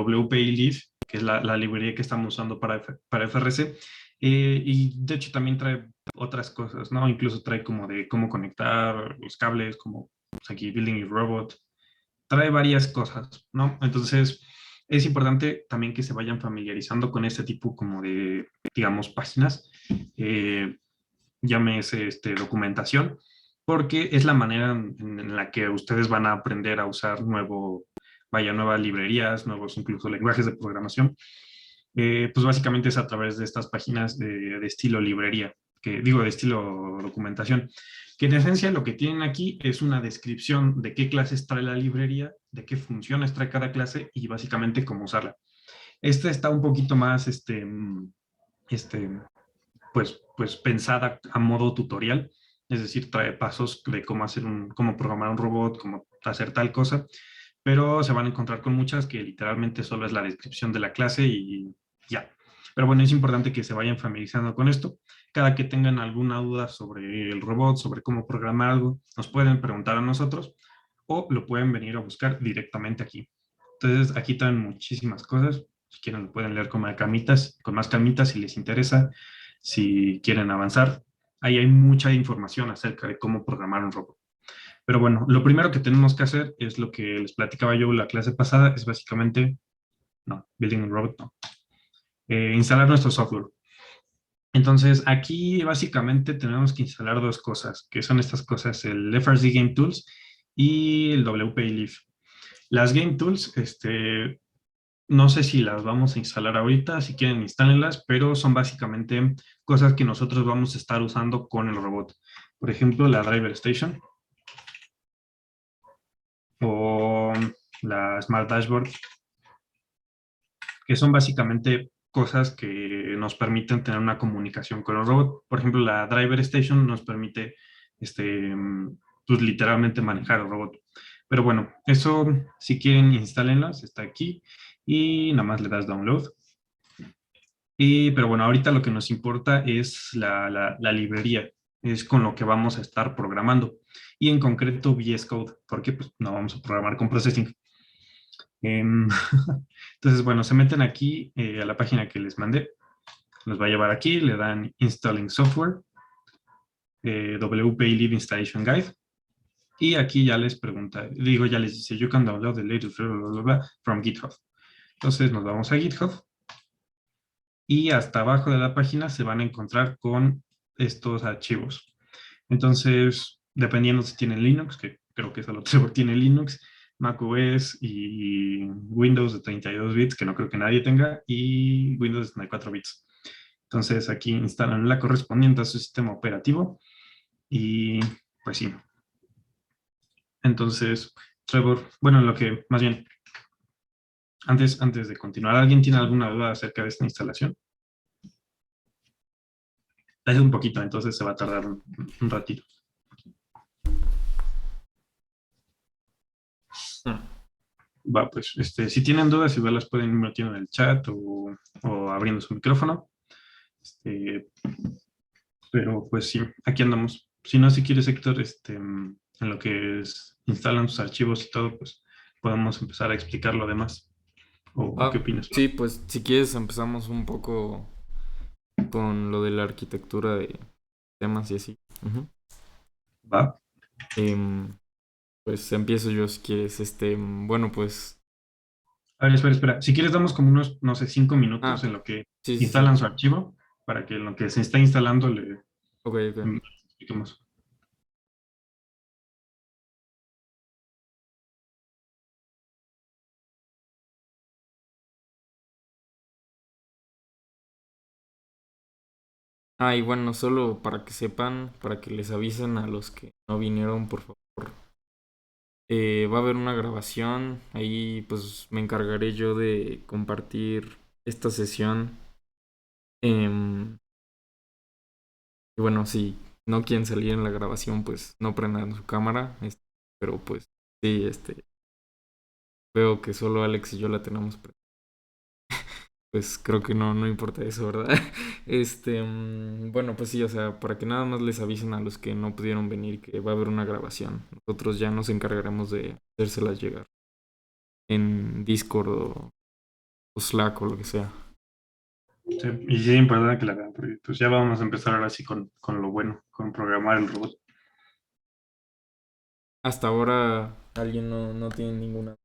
WPI Leaf, que es la librería que estamos usando para FRC. Y de hecho también trae otras cosas, ¿no? Incluso trae como de cómo conectar los cables, como pues, aquí Building Your Robot. Trae varias cosas, ¿no? Entonces, es importante también que se vayan familiarizando con este tipo como de, digamos, páginas. Eh, Llámese documentación, porque es la manera en la que ustedes van a aprender a usar nuevas librerías, nuevos incluso lenguajes de programación. Pues básicamente es a través de estas páginas de estilo librería, que digo de estilo documentación, que en esencia lo que tienen aquí es una descripción de qué clases trae la librería, de qué funciones trae cada clase y básicamente cómo usarla. Esta está un poquito más, este, pues pensada a modo tutorial, es decir, trae pasos de cómo programar un robot, cómo hacer tal cosa, pero se van a encontrar con muchas que literalmente solo es la descripción de la clase y ya. Pero bueno, es importante que se vayan familiarizando con esto. Cada que tengan alguna duda sobre el robot, sobre cómo programar algo, nos pueden preguntar a nosotros o lo pueden venir a buscar directamente aquí. Entonces, aquí traen muchísimas cosas. Si quieren, lo pueden leer con más calmitas si les interesa, si quieren avanzar. Ahí hay mucha información acerca de cómo programar un robot. Pero bueno, lo primero que tenemos que hacer es lo que les platicaba yo la clase pasada, es básicamente, no, building a robot, no, instalar nuestro software. Entonces, aquí básicamente tenemos que instalar dos cosas, que son estas cosas, el FRC Game Tools y el WPI Leaf. Las Game Tools, no sé si las vamos a instalar ahorita, si quieren instálenlas, pero son básicamente cosas que nosotros vamos a estar usando con el robot. Por ejemplo, la Driver Station o la Smart Dashboard, que son básicamente cosas que nos permiten tener una comunicación con el robot. Por ejemplo, la Driver Station nos permite, pues literalmente manejar el robot. Pero bueno, eso, si quieren, instálenlas, está aquí y nada más le das download. Pero bueno, ahorita lo que nos importa es la librería, es con lo que vamos a estar programando. Y en concreto VS Code, porque pues no vamos a programar con Processing. Em, Entonces, bueno, se meten aquí a la página que les mandé. Los va a llevar aquí, le dan Installing Software, WPI Live Installation Guide. Y aquí ya les pregunta, digo, ya les dice, you can download the latest blah, blah, blah, blah, from GitHub. Entonces nos vamos a GitHub y hasta abajo de la página se van a encontrar con estos archivos. Entonces, dependiendo si tienen Linux, que creo que solo Trevor tiene Linux, macOS y Windows de 32 bits, que no creo que nadie tenga, y Windows de 64 bits. Entonces, aquí instalan la correspondiente a su sistema operativo y pues sí. Entonces, Trevor, bueno, lo que más bien, antes de continuar, ¿alguien tiene alguna duda acerca de esta instalación? Es un poquito, entonces se va a tardar un ratito. Va, pues, si tienen dudas, igual las pueden ir metiendo en el chat o abriendo su micrófono. Pero pues sí, aquí andamos. Si no, si quieres, Héctor, en lo que instalan sus archivos y todo, pues podemos empezar a explicar lo demás. ¿O qué opinas? Sí, pues si quieres empezamos un poco con lo de la arquitectura de temas y así. Ujú. Va. Em, pues empiezo yo si quieres. Bueno, pues... A ver, espera. Si quieres, damos como unos, no sé, 5 minutos Ah, en lo que sí, sí, sí. instalan su archivo para que en lo que se está instalando le Ok, ok. expliquemos. Ah, y bueno, solo para que sepan, para que les avisen a los que no vinieron, por favor. Va a haber una grabación, ahí pues me encargaré yo de compartir esta sesión. Em, y bueno, si no quieren salir en la grabación, pues no prendan su cámara. Pero pues sí, veo que solo Alex y yo la tenemos. Pues creo que no, no importa eso, ¿verdad? Bueno, pues sí, o sea, para que nada más les avisen a los que no pudieron venir que va a haber una grabación. Nosotros ya nos encargaremos de hacérselas llegar en Discord o Slack o lo que sea. Sí, y sí es importante que la vean, porque pues ya vamos a empezar ahora sí con lo bueno, con programar el robot. Hasta ahora alguien no tiene ninguna.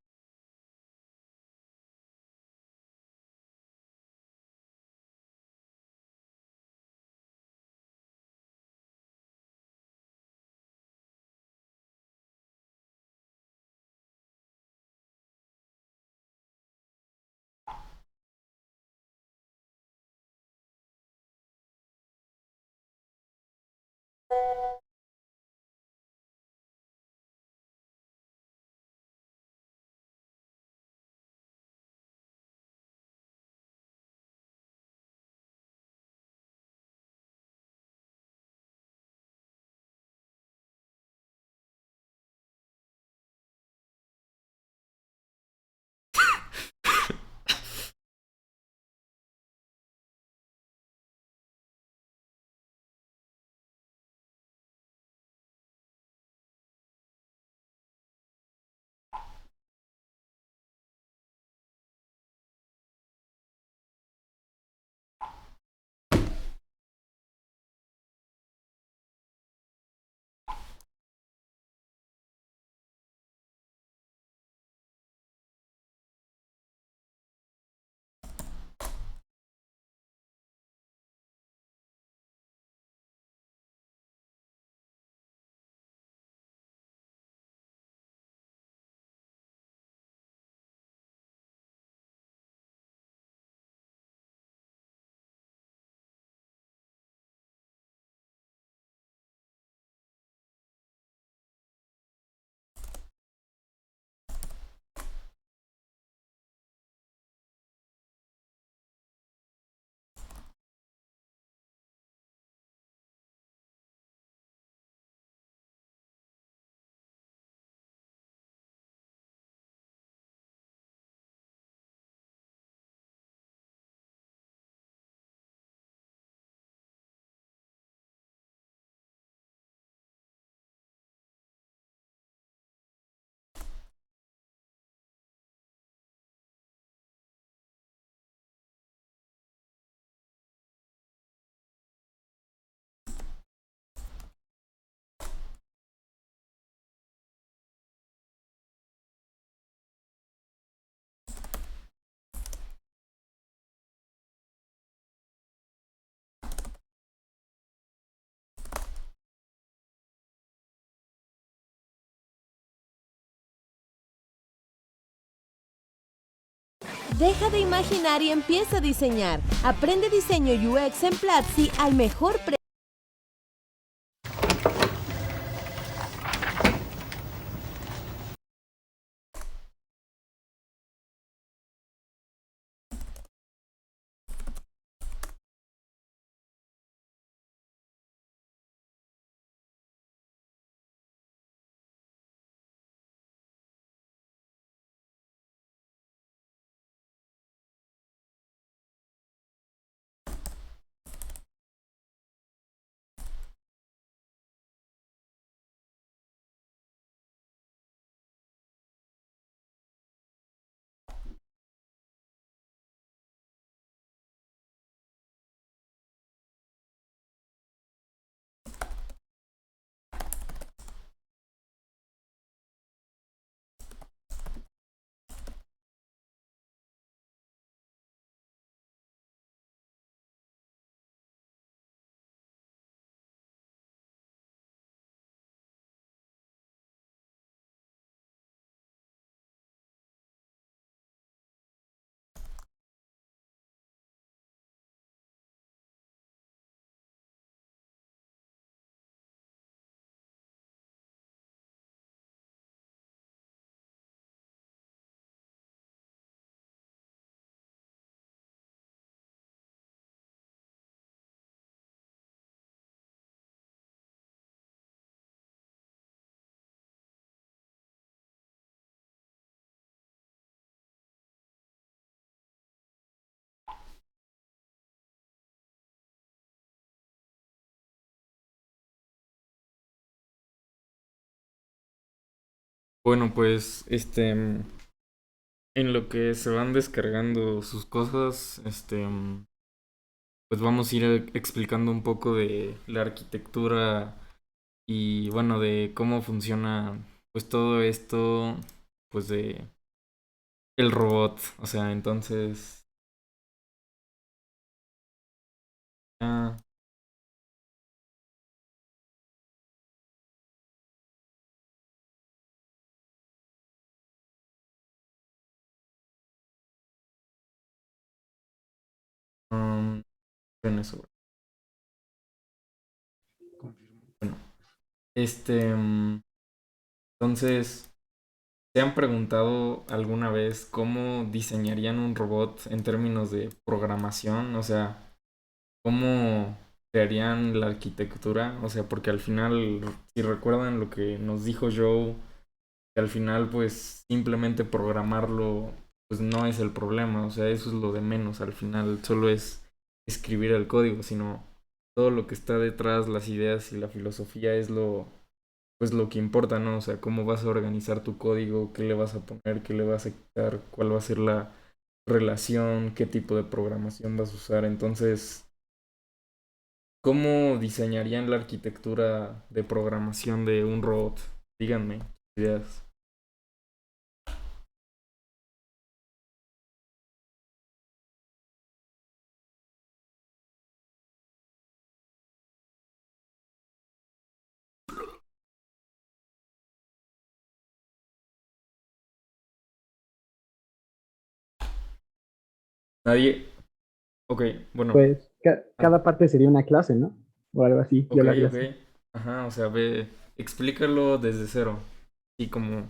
Deja de imaginar y empieza a diseñar. Aprende diseño UX en Platzi al mejor precio. Bueno, pues En lo que se van descargando sus cosas, pues vamos a ir explicando un poco de la arquitectura y bueno, de cómo funciona pues todo esto, pues de el robot. O sea, entonces, ah, um, en eso. Confirmo. Bueno, este, entonces, ¿se han preguntado alguna vez cómo diseñarían un robot en términos de programación? O sea, ¿cómo crearían la arquitectura? O sea, porque al final, si recuerdan lo que nos dijo Joe, que al final pues simplemente programarlo pues no es el problema, o sea, eso es lo de menos, al final solo es escribir el código, sino todo lo que está detrás, las ideas y la filosofía es lo pues lo que importa, ¿no? O sea, cómo vas a organizar tu código, qué le vas a poner, qué le vas a quitar, cuál va a ser la relación, qué tipo de programación vas a usar. Entonces, ¿cómo diseñarían la arquitectura de programación de un robot? Díganme, ideas. Nadie. Ok, bueno. Pues Ah, cada parte sería una clase, ¿no? O algo así, yo ok, lo haría ok. así. Ajá, o sea, ve, explícalo desde cero. Y como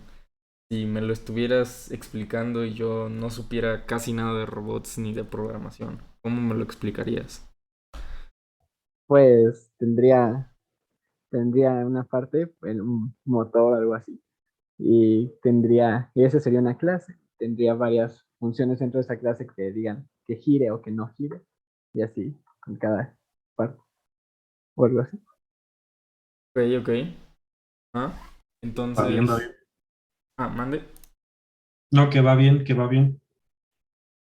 si me lo estuvieras explicando y yo no supiera casi nada de robots ni de programación. ¿Cómo me lo explicarías? Pues tendría una parte, un motor, algo así. Y esa sería una clase. Tendría varias funciones dentro de esa clase que digan que gire o que no gire. Y así, con cada parte, o algo así. Ok, ok. Ah, Va bien, va bien. entonces. Ah, mande. No, que va bien.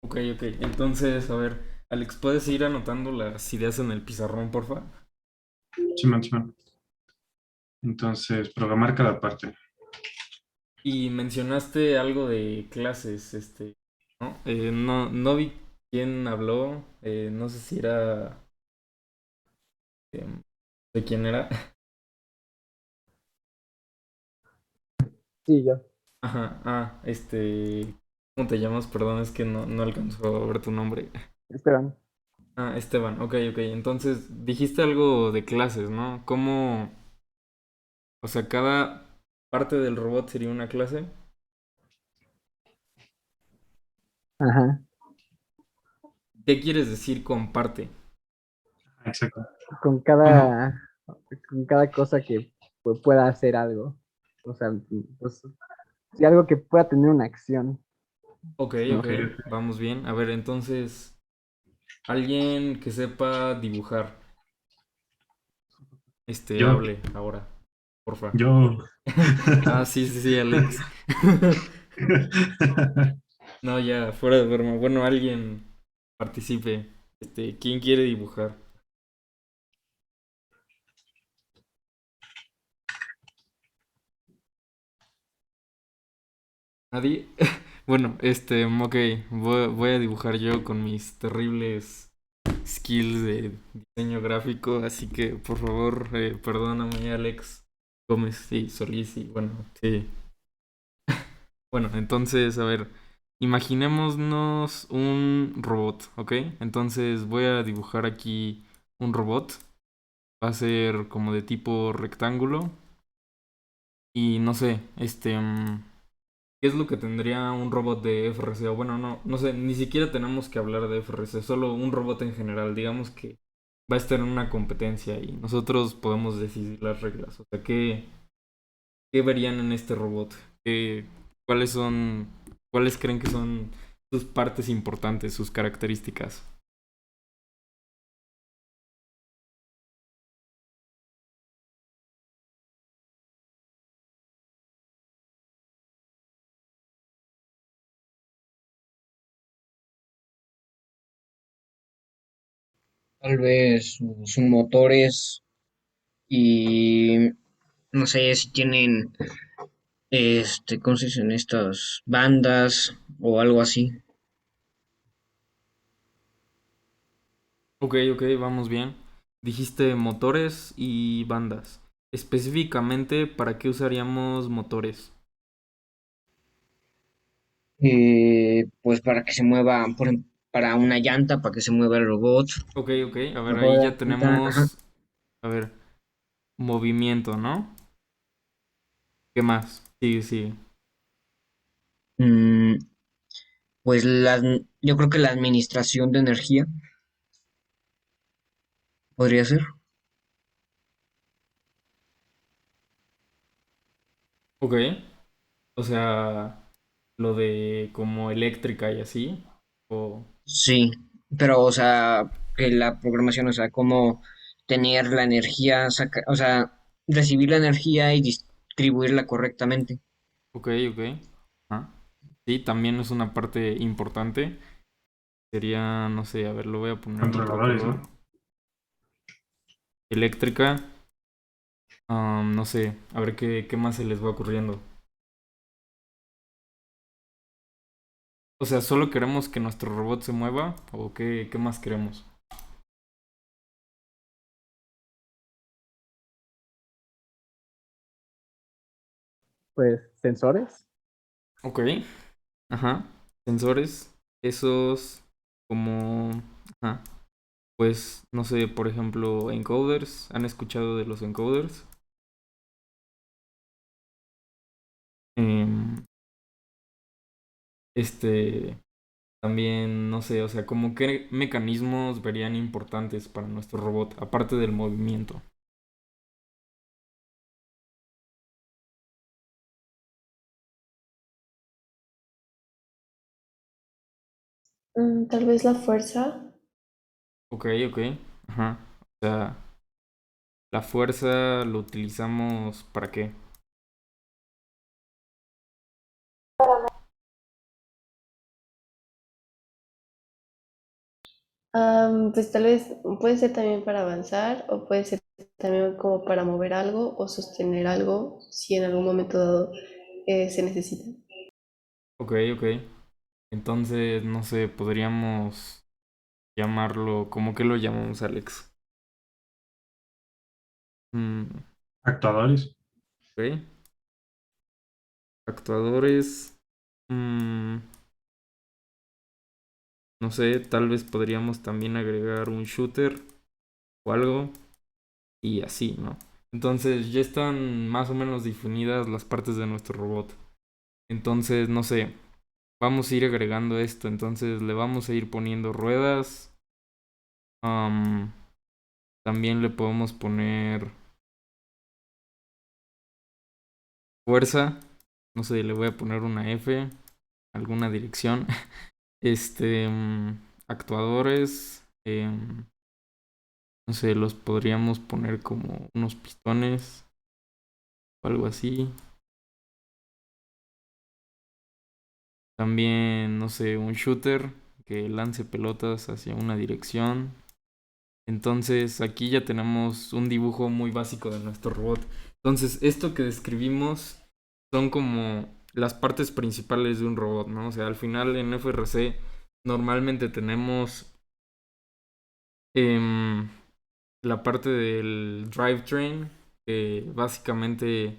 Ok, ok. Entonces, a ver, Alex, ¿puedes ir anotando las ideas en el pizarrón, porfa? Simón, Simón. Entonces, programar cada parte. Y mencionaste algo de clases, ¿no? No vi quién habló, no sé si era, de quién era. Sí, yo. Ajá, ¿cómo te llamas? Perdón, es que no alcanzo a ver tu nombre. Esteban. Ah, Esteban, ok, ok. Entonces, dijiste algo de clases, ¿no? ¿Cómo, o sea, cada parte del robot sería una clase? Ajá. ¿Qué quieres decir con parte? Exacto. Con Como, cada, con cada cosa que pueda hacer algo. O sea, pues, sí, algo que pueda tener una acción. Ok, ok, ok, vamos bien. A ver, entonces, alguien que sepa dibujar, yo, hable ahora, porfa. yo. Ah, sí, sí, sí, Alex. No, ya, fuera de broma. Bueno, alguien participe. ¿Quién quiere dibujar? ¿Nadie? Bueno, ok, voy a dibujar yo con mis terribles skills de diseño gráfico, así que por favor, perdóname, Alex Gómez y Solís, y bueno, sí. Bueno, entonces, a ver, imaginémonos un robot, ¿ok? Entonces voy a dibujar aquí un robot. Va a ser como de tipo rectángulo. Y no sé, ¿qué es lo que tendría un robot de FRC? O bueno, no sé, ni siquiera tenemos que hablar de FRC, solo un robot en general. Digamos que va a estar en una competencia y nosotros podemos decidir las reglas. O sea, ¿qué verían en este robot? ¿Qué, cuáles son, cuáles creen que son sus partes importantes, sus características? Tal vez sus motores y no sé si tienen, ¿cómo se dicen estas bandas o algo así? Ok, ok, vamos bien. Dijiste motores y bandas. Específicamente, ¿para qué usaríamos motores? Pues para que se mueva, para una llanta, para que se mueva el robot. Ok, ok, a ver, Mejor ahí la ya llanta, ajá. tenemos, a ver, movimiento, ¿no? ¿Qué más? Sí, sí. Mm, pues yo creo que la administración de energía podría ser. Ok, o sea, lo de como eléctrica y así. O... Sí, pero o sea, que la programación, o sea, cómo tener la energía, o sea, recibir la energía y distribuirla correctamente. Ok, ok. Ajá. Sí, también es una parte importante. Sería, no sé, a ver, lo voy a poner en otro Controladores, color. ¿no? Eléctrica, no sé, a ver qué más se les va ocurriendo. O sea, ¿solo queremos que nuestro robot se mueva? ¿O qué más queremos? Pues sensores. Ok, ajá. Sensores, esos como... Ajá. Pues, no sé, por ejemplo, encoders. ¿Han escuchado de los encoders? Em, este, también, no sé, o sea, como qué mecanismos verían importantes para nuestro robot, aparte del movimiento. Tal vez la fuerza. Ok, ok, ajá. O sea, la fuerza lo utilizamos ¿para qué? Pues tal vez puede ser también para avanzar o puede ser también como para mover algo o sostener algo si en algún momento dado se necesita. Ok, ok. Entonces, no sé, podríamos llamarlo, ¿cómo que lo llamamos, Alex? Mm, Actuadores. ok. Actuadores. mm, no sé, tal vez podríamos también agregar un shooter o algo y así, ¿no? Entonces ya están más o menos definidas las partes de nuestro robot. Entonces, no sé, vamos a ir agregando esto. Entonces le vamos a ir poniendo ruedas. am, también le podemos poner fuerza. No sé, le voy a poner una F, alguna dirección. Actuadores. No sé, los podríamos poner como unos pistones o algo así. También, no sé, un shooter que lance pelotas hacia una dirección. Entonces, aquí ya tenemos un dibujo muy básico de nuestro robot. Entonces, esto que describimos son como las partes principales de un robot, ¿no? O sea, al final en FRC normalmente tenemos em, la parte del drivetrain, que básicamente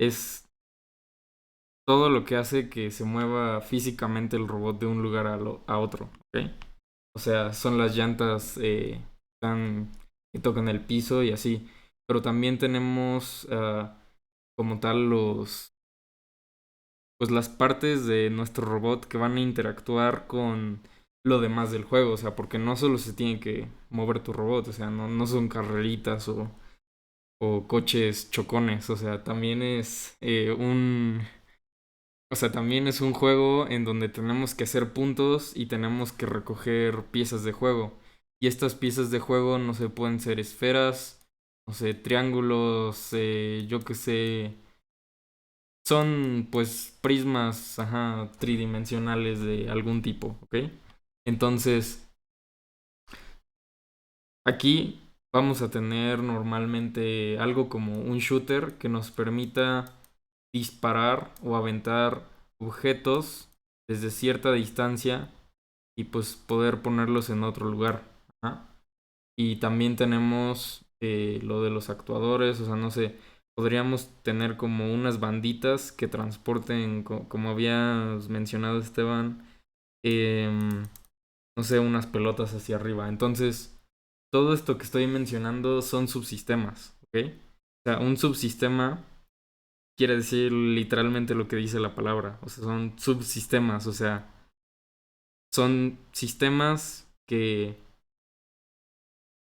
es todo lo que hace que se mueva físicamente el robot de un lugar a otro, ¿ok? O sea, son las llantas que tocan el piso y así. Pero también tenemos como tal pues las partes de nuestro robot que van a interactuar con lo demás del juego. O sea, porque no solo se tiene que mover tu robot, o sea, no son carreritas o coches chocones. O sea, también es o sea, también es un juego en donde tenemos que hacer puntos y tenemos que recoger piezas de juego. Y estas piezas de juego no se pueden ser esferas, no sé, triángulos, yo qué sé. Son pues prismas, ajá, tridimensionales de algún tipo, ¿ok? Entonces, Aquí vamos a tener normalmente algo como un shooter que nos permita disparar o aventar objetos desde cierta distancia y pues poder ponerlos en otro lugar. Ajá. Y también tenemos lo de los actuadores, o sea, no sé, podríamos tener como unas banditas que transporten, como habías mencionado Esteban, em, no sé, unas pelotas hacia arriba. Entonces, todo esto que estoy mencionando son subsistemas, ¿ok? O sea, un subsistema quiere decir literalmente lo que dice la palabra, o sea, son subsistemas, o sea, son sistemas que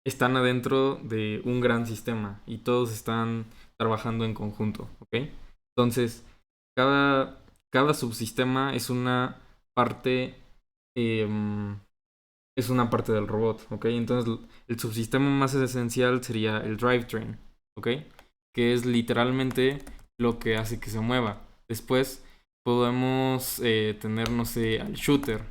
están adentro de un gran sistema y todos están trabajando en conjunto, ¿ok? Entonces, cada, cada subsistema parte, em, es una parte del robot, ¿ok? Entonces, el subsistema más esencial sería el drivetrain, ¿ok? Que es literalmente lo que hace que se mueva. Después podemos tener, no sé, al shooter,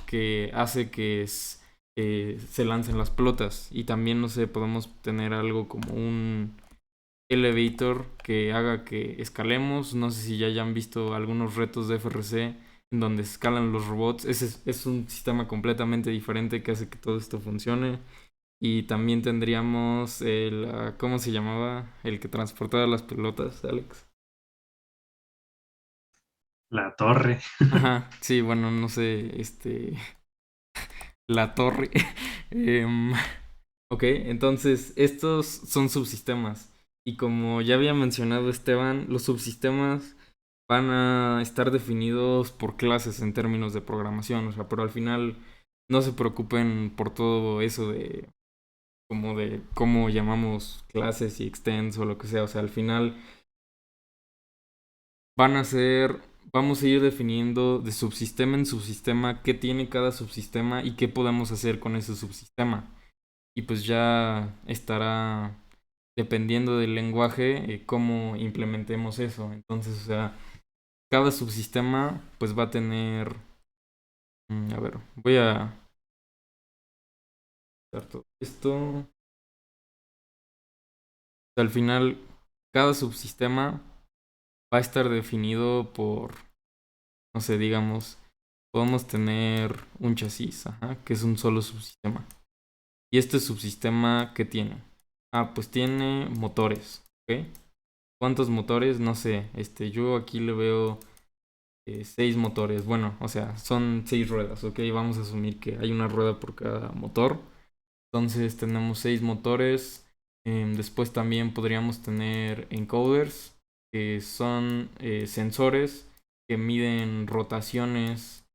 que hace que se lancen las pelotas. Y también, no sé, podemos tener algo como un elevator que haga que escalemos. No sé si ya hayan visto algunos retos de FRC en donde escalan los robots. Ese es un sistema completamente diferente que hace que todo esto funcione. Y también tendríamos ¿cómo se llamaba? El que transportaba las pelotas, Alex. La torre. Ajá, sí, bueno, no sé, la torre. Em, ok, entonces estos son subsistemas. Y como ya había mencionado Esteban, los subsistemas van a estar definidos por clases en términos de programación. O sea, pero al final no se preocupen por todo eso de cómo llamamos clases y extends o lo que sea. O sea, al final van a ser, vamos a ir definiendo de subsistema en subsistema qué tiene cada subsistema y qué podemos hacer con ese subsistema. Y pues ya estará dependiendo del lenguaje cómo implementemos eso. Entonces, o sea, cada subsistema pues va a tener, a ver, voy a dar todo esto. Al final, cada subsistema va a estar definido por, no sé, digamos, podemos tener un chasis, ajá, que es un solo subsistema. ¿Y este subsistema qué tiene? Ah, pues tiene motores, ¿ok? ¿Cuántos motores? No sé, yo aquí le veo 6 motores. Bueno, o sea, son 6 ruedas, ¿ok? Vamos a asumir que hay una rueda por cada motor. Entonces tenemos 6 motores. Después también podríamos tener encoders, que son sensores que miden rotaciones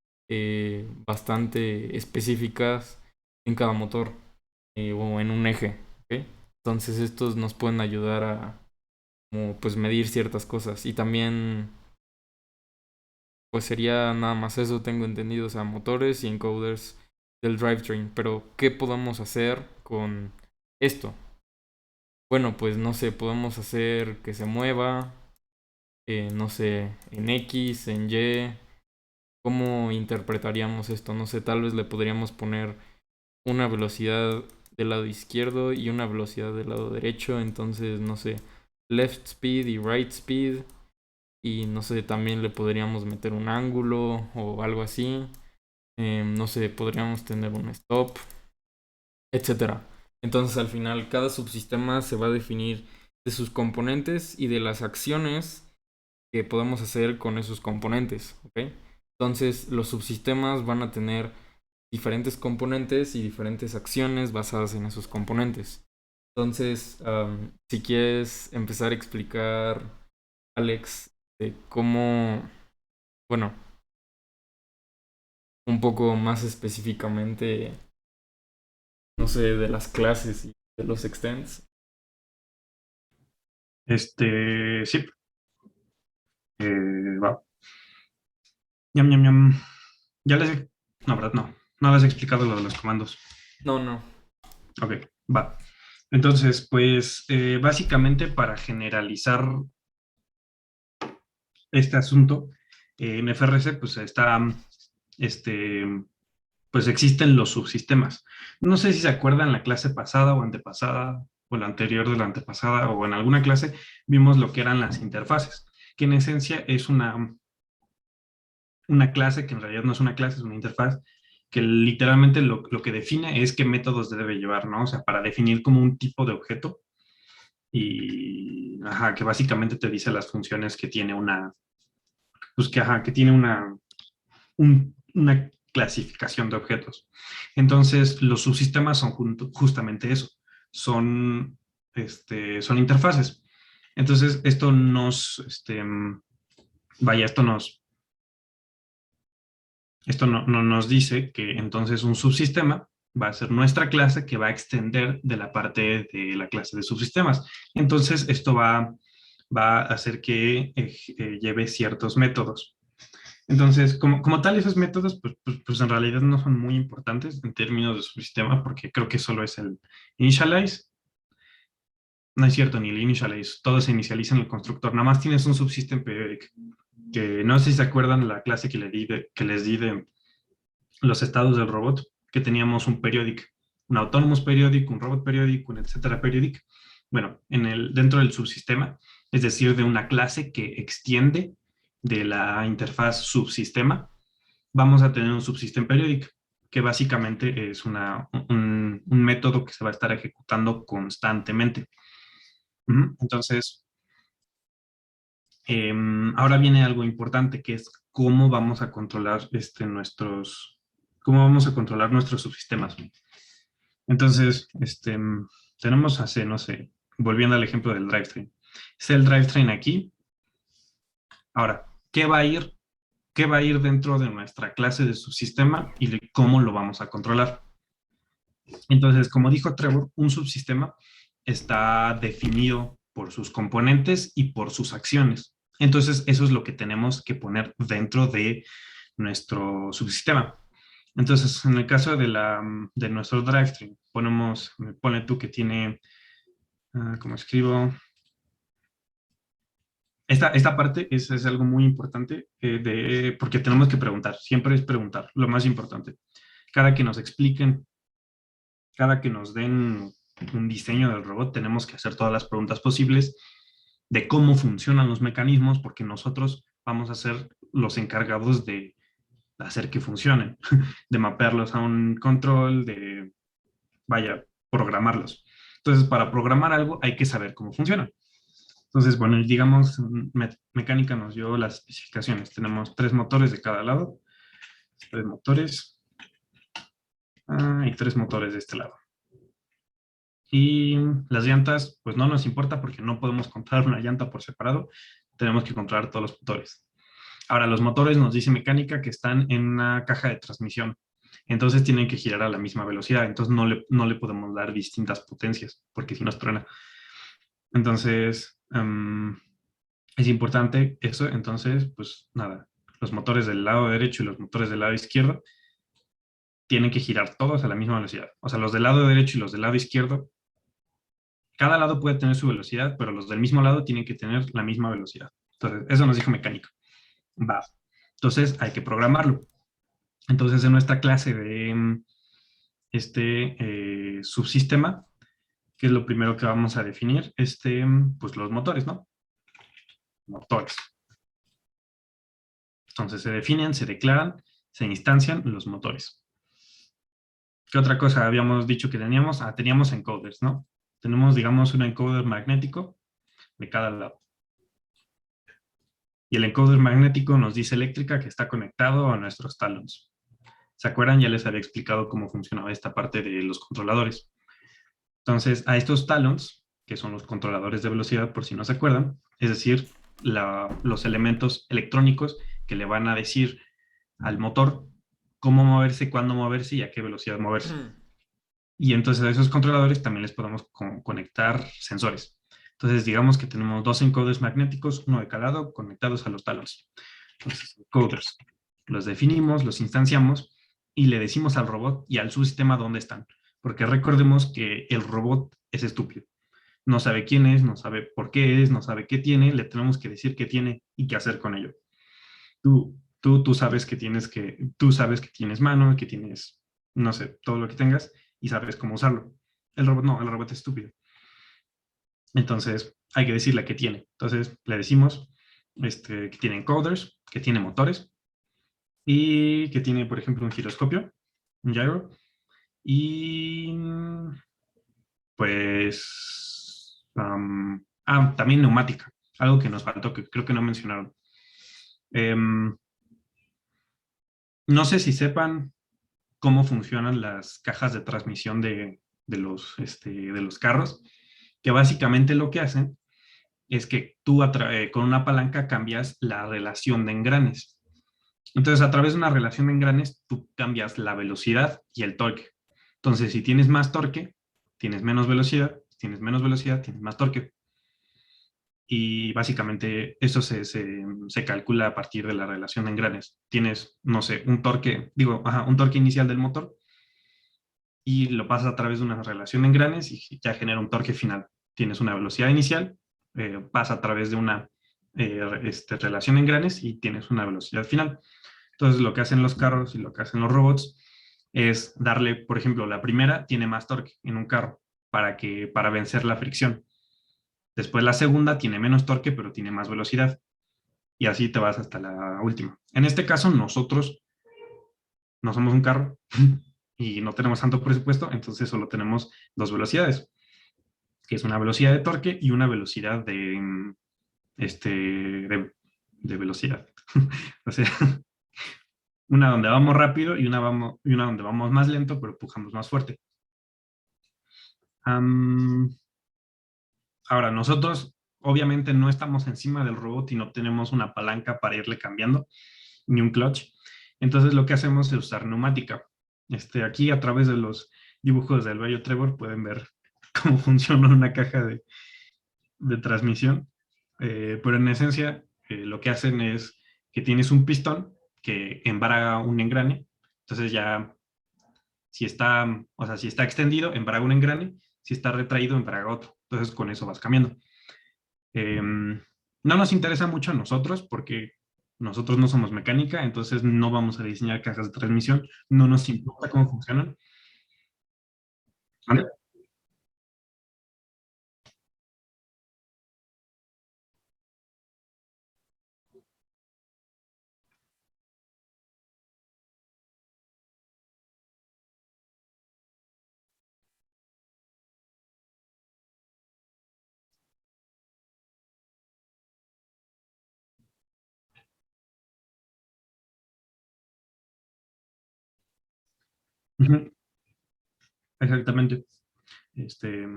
bastante específicas en cada motor o en un eje. ¿Ok? Entonces estos nos pueden ayudar a como, pues, medir ciertas cosas. Y también pues sería nada más eso, tengo entendido, o sea, motores y encoders del drivetrain. Pero ¿qué podemos hacer con esto? Bueno, pues no sé, podemos hacer que se mueva, no sé, en X, en Y. ¿Cómo interpretaríamos esto? No sé, tal vez le podríamos poner una velocidad del lado izquierdo y una velocidad del lado derecho. Entonces, no sé, left speed y right speed. Y no sé, también le podríamos meter un ángulo o algo así. No sé, podríamos tener un stop, etcétera. Entonces al final cada subsistema se va a definir de sus componentes y de las acciones que podemos hacer con esos componentes, ¿ok? Entonces los subsistemas van a tener diferentes componentes y diferentes acciones basadas en esos componentes. Entonces, si quieres empezar a explicar, Alex, de cómo, bueno, un poco más específicamente, no sé, de las clases y de los extends. Sí. Va. Ñam, ñam, ñam. Ya les he... No, ¿verdad? No. No les he explicado lo de los comandos. No, no. Ok, va. Entonces, pues básicamente para generalizar este asunto, en FRC pues está este, pues existen los subsistemas. No sé si se acuerdan la clase pasada o antepasada, o la anterior de la antepasada, o en alguna clase vimos lo que eran las interfaces, que en esencia es una clase, que en realidad no es una clase, es una interfaz, que literalmente lo que define es qué métodos debe llevar, ¿no? O sea, para definir como un tipo de objeto y, ajá, que básicamente te dice las funciones que tiene pues que, ajá, que tiene una clasificación de objetos. Entonces, los subsistemas son justamente eso, son, son interfaces. Entonces, esto nos, vaya, esto no nos dice que entonces un subsistema va a ser nuestra clase que va a extender de la parte de la clase de subsistemas. Entonces, esto va a hacer que lleve ciertos métodos. Entonces, como tal, esos métodos, pues en realidad no son muy importantes en términos de subsistema, porque creo que solo es el initialize. No es cierto, ni el initialize. Todo se inicializa en el constructor. Nada más tienes un subsystem periodic, que no sé si se acuerdan la clase que les di de los estados del robot, que teníamos un periodic, un autonomous periodic, un robot periodic, un etcétera periodic. Bueno, dentro del subsistema, es decir, de una clase que extiende de la interfaz subsistema, vamos a tener un subsystem periodic, que básicamente es un método que se va a estar ejecutando constantemente. Entonces, ahora viene algo importante, que es cómo vamos a controlar cómo vamos a controlar nuestros subsistemas. Entonces, tenemos hace, no sé, volviendo al ejemplo del drivetrain. Es el drivetrain aquí. Ahora, ¿qué va a ir dentro de nuestra clase de subsistema y cómo lo vamos a controlar? Entonces, como dijo Trevor, un subsistema está definido por sus componentes y por sus acciones. Entonces, eso es lo que tenemos que poner dentro de nuestro subsistema. Entonces, en el caso de nuestro drivetrain, ponle tú que tiene, ¿cómo escribo? Esta parte es algo muy importante porque tenemos que preguntar, siempre es preguntar, lo más importante. Cada que nos expliquen, cada que nos den un diseño del robot, tenemos que hacer todas las preguntas posibles de cómo funcionan los mecanismos, porque nosotros vamos a ser los encargados de hacer que funcionen, de mapearlos a un control, vaya, programarlos. Entonces, para programar algo hay que saber cómo funciona. Entonces, bueno, digamos, Mecánica nos dio las especificaciones. Tenemos 3 motores de cada lado, 3 motores, y 3 motores de este lado. Y las llantas, pues no nos importa porque no podemos controlar una llanta por separado, tenemos que controlar todos los motores. Ahora, los motores, nos dice Mecánica, que están en una caja de transmisión. Entonces tienen que girar a la misma velocidad, entonces no le podemos dar distintas potencias, porque si nos truena. Entonces, es importante eso. Entonces, pues nada, los motores del lado derecho y los motores del lado izquierdo tienen que girar todos a la misma velocidad. O sea, los del lado derecho y los del lado izquierdo, cada lado puede tener su velocidad, pero los del mismo lado tienen que tener la misma velocidad. Entonces, eso nos dijo Mecánica. Va. Entonces, hay que programarlo. Entonces, en nuestra clase de subsistema, que es lo primero que vamos a definir, pues los motores, ¿no? Motores. Entonces se definen, se declaran, se instancian los motores. ¿Qué otra cosa habíamos dicho que teníamos? Teníamos encoders, ¿no? Tenemos, digamos, un encoder magnético de cada lado. Y el encoder magnético nos dice eléctrica que está conectado a nuestros talons. ¿Se acuerdan? Ya les había explicado cómo funcionaba esta parte de los controladores. Entonces, a estos talons, que son los controladores de velocidad, por si no se acuerdan, es decir, los elementos electrónicos que le van a decir al motor cómo moverse, cuándo moverse y a qué velocidad moverse. Y entonces a esos controladores también les podemos conectar sensores. Entonces, digamos que tenemos 2 encoders magnéticos, uno de cada lado, conectados a los talons. Entonces, encoders, los definimos, los instanciamos y le decimos al robot y al subsistema dónde están. Porque recordemos que el robot es estúpido. No sabe quién es, no sabe por qué es, no sabe qué tiene, le tenemos que decir qué tiene y qué hacer con ello. Tú, Tú sabes tú sabes que tienes mano, que tienes, no sé, todo lo que tengas y sabes cómo usarlo. El robot no, el robot es estúpido. Entonces, hay que decirle qué tiene. Entonces, le decimos que tiene encoders, que tiene motores y que tiene, por ejemplo, un giroscopio, un gyro, y pues, también neumática, algo que nos faltó, que creo que no mencionaron. No sé si sepan cómo funcionan las cajas de transmisión de los carros, que básicamente lo que hacen es que tú con una palanca cambias la relación de engranes. Entonces, a través de una relación de engranes, tú cambias la velocidad y el torque. Entonces, si tienes más torque, tienes menos velocidad. Si tienes menos velocidad, tienes más torque. Y básicamente eso se calcula a partir de la relación de engranes. Tienes, no sé, un torque inicial del motor y lo pasas a través de una relación de engranes y ya genera un torque final. Tienes una velocidad inicial, pasa a través de una relación de engranes y tienes una velocidad final. Entonces, lo que hacen los carros y lo que hacen los robots es darle, por ejemplo, la primera tiene más torque en un carro para vencer la fricción. Después la segunda tiene menos torque, pero tiene más velocidad. Y así te vas hasta la última. En este caso, nosotros no somos un carro y no tenemos tanto presupuesto, entonces solo tenemos dos velocidades, que es una velocidad de torque y una velocidad de velocidad. O sea, una donde vamos rápido y una donde vamos más lento, pero empujamos más fuerte. Ahora, nosotros obviamente no estamos encima del robot y no tenemos una palanca para irle cambiando, ni un clutch. Entonces lo que hacemos es usar neumática. Aquí a través de los dibujos del bello Trevor pueden ver cómo funciona una caja de transmisión. Pero en esencia lo que hacen es que tienes un pistón que embraga un engrane. Entonces ya si está extendido, embraga un engrane. Si está retraído, embraga otro. Entonces con eso vas cambiando. No nos interesa mucho a nosotros porque nosotros no somos mecánica, entonces no vamos a diseñar cajas de transmisión, no nos importa cómo funcionan. ¿Vale? Ujú, exactamente. Este,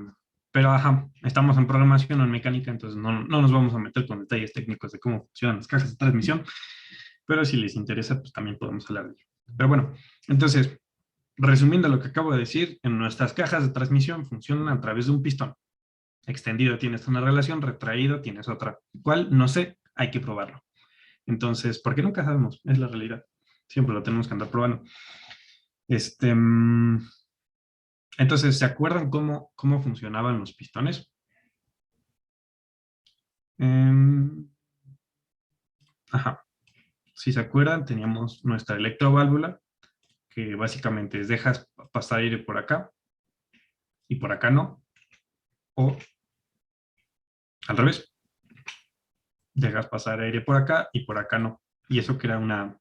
pero ajá, estamos en programación o en mecánica, entonces no nos vamos a meter con detalles técnicos de cómo funcionan las cajas de transmisión, pero si les interesa, pues también podemos hablar de ello. Pero bueno, entonces, resumiendo lo que acabo de decir, en nuestras cajas de transmisión funcionan a través de un pistón. Extendido tienes una relación, retraído tienes otra. ¿Cuál? No sé, hay que probarlo. Entonces, porque nunca sabemos, es la realidad. Siempre lo tenemos que andar probando. Entonces, ¿se acuerdan cómo funcionaban los pistones? Ajá. Si se acuerdan, teníamos nuestra electroválvula, que básicamente es dejas pasar aire por acá y por acá no. O al revés, dejas pasar aire por acá y por acá no. Y eso crea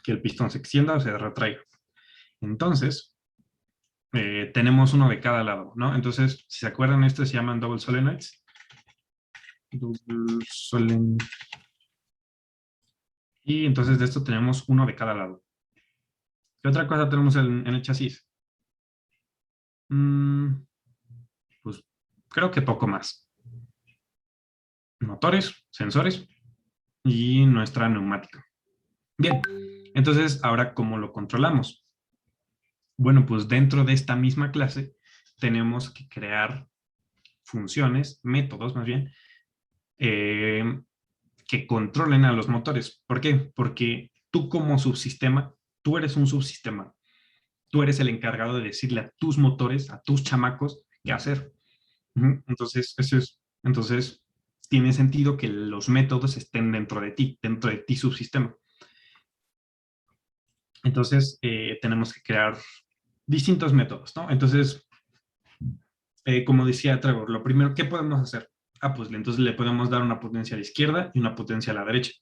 que el pistón se extienda o se retraiga. Entonces, tenemos uno de cada lado, ¿no? Entonces, si se acuerdan, estos se llaman double solenoids. Y entonces de esto tenemos uno de cada lado. ¿Qué otra cosa tenemos en el chasis? Pues creo que poco más. Motores, sensores y nuestra neumática. Bien, entonces ahora, ¿cómo lo controlamos? Bueno, pues dentro de esta misma clase tenemos que crear funciones, métodos más bien, que controlen a los motores. ¿Por qué? Porque tú como subsistema, tú eres un subsistema. Tú eres el encargado de decirle a tus motores, a tus chamacos, qué hacer. Entonces, tiene sentido que los métodos estén dentro de ti subsistema. Entonces, tenemos que crear distintos métodos, ¿no? Entonces, como decía Trevor, lo primero, ¿qué podemos hacer? Ah, pues entonces le podemos dar una potencia a la izquierda y una potencia a la derecha.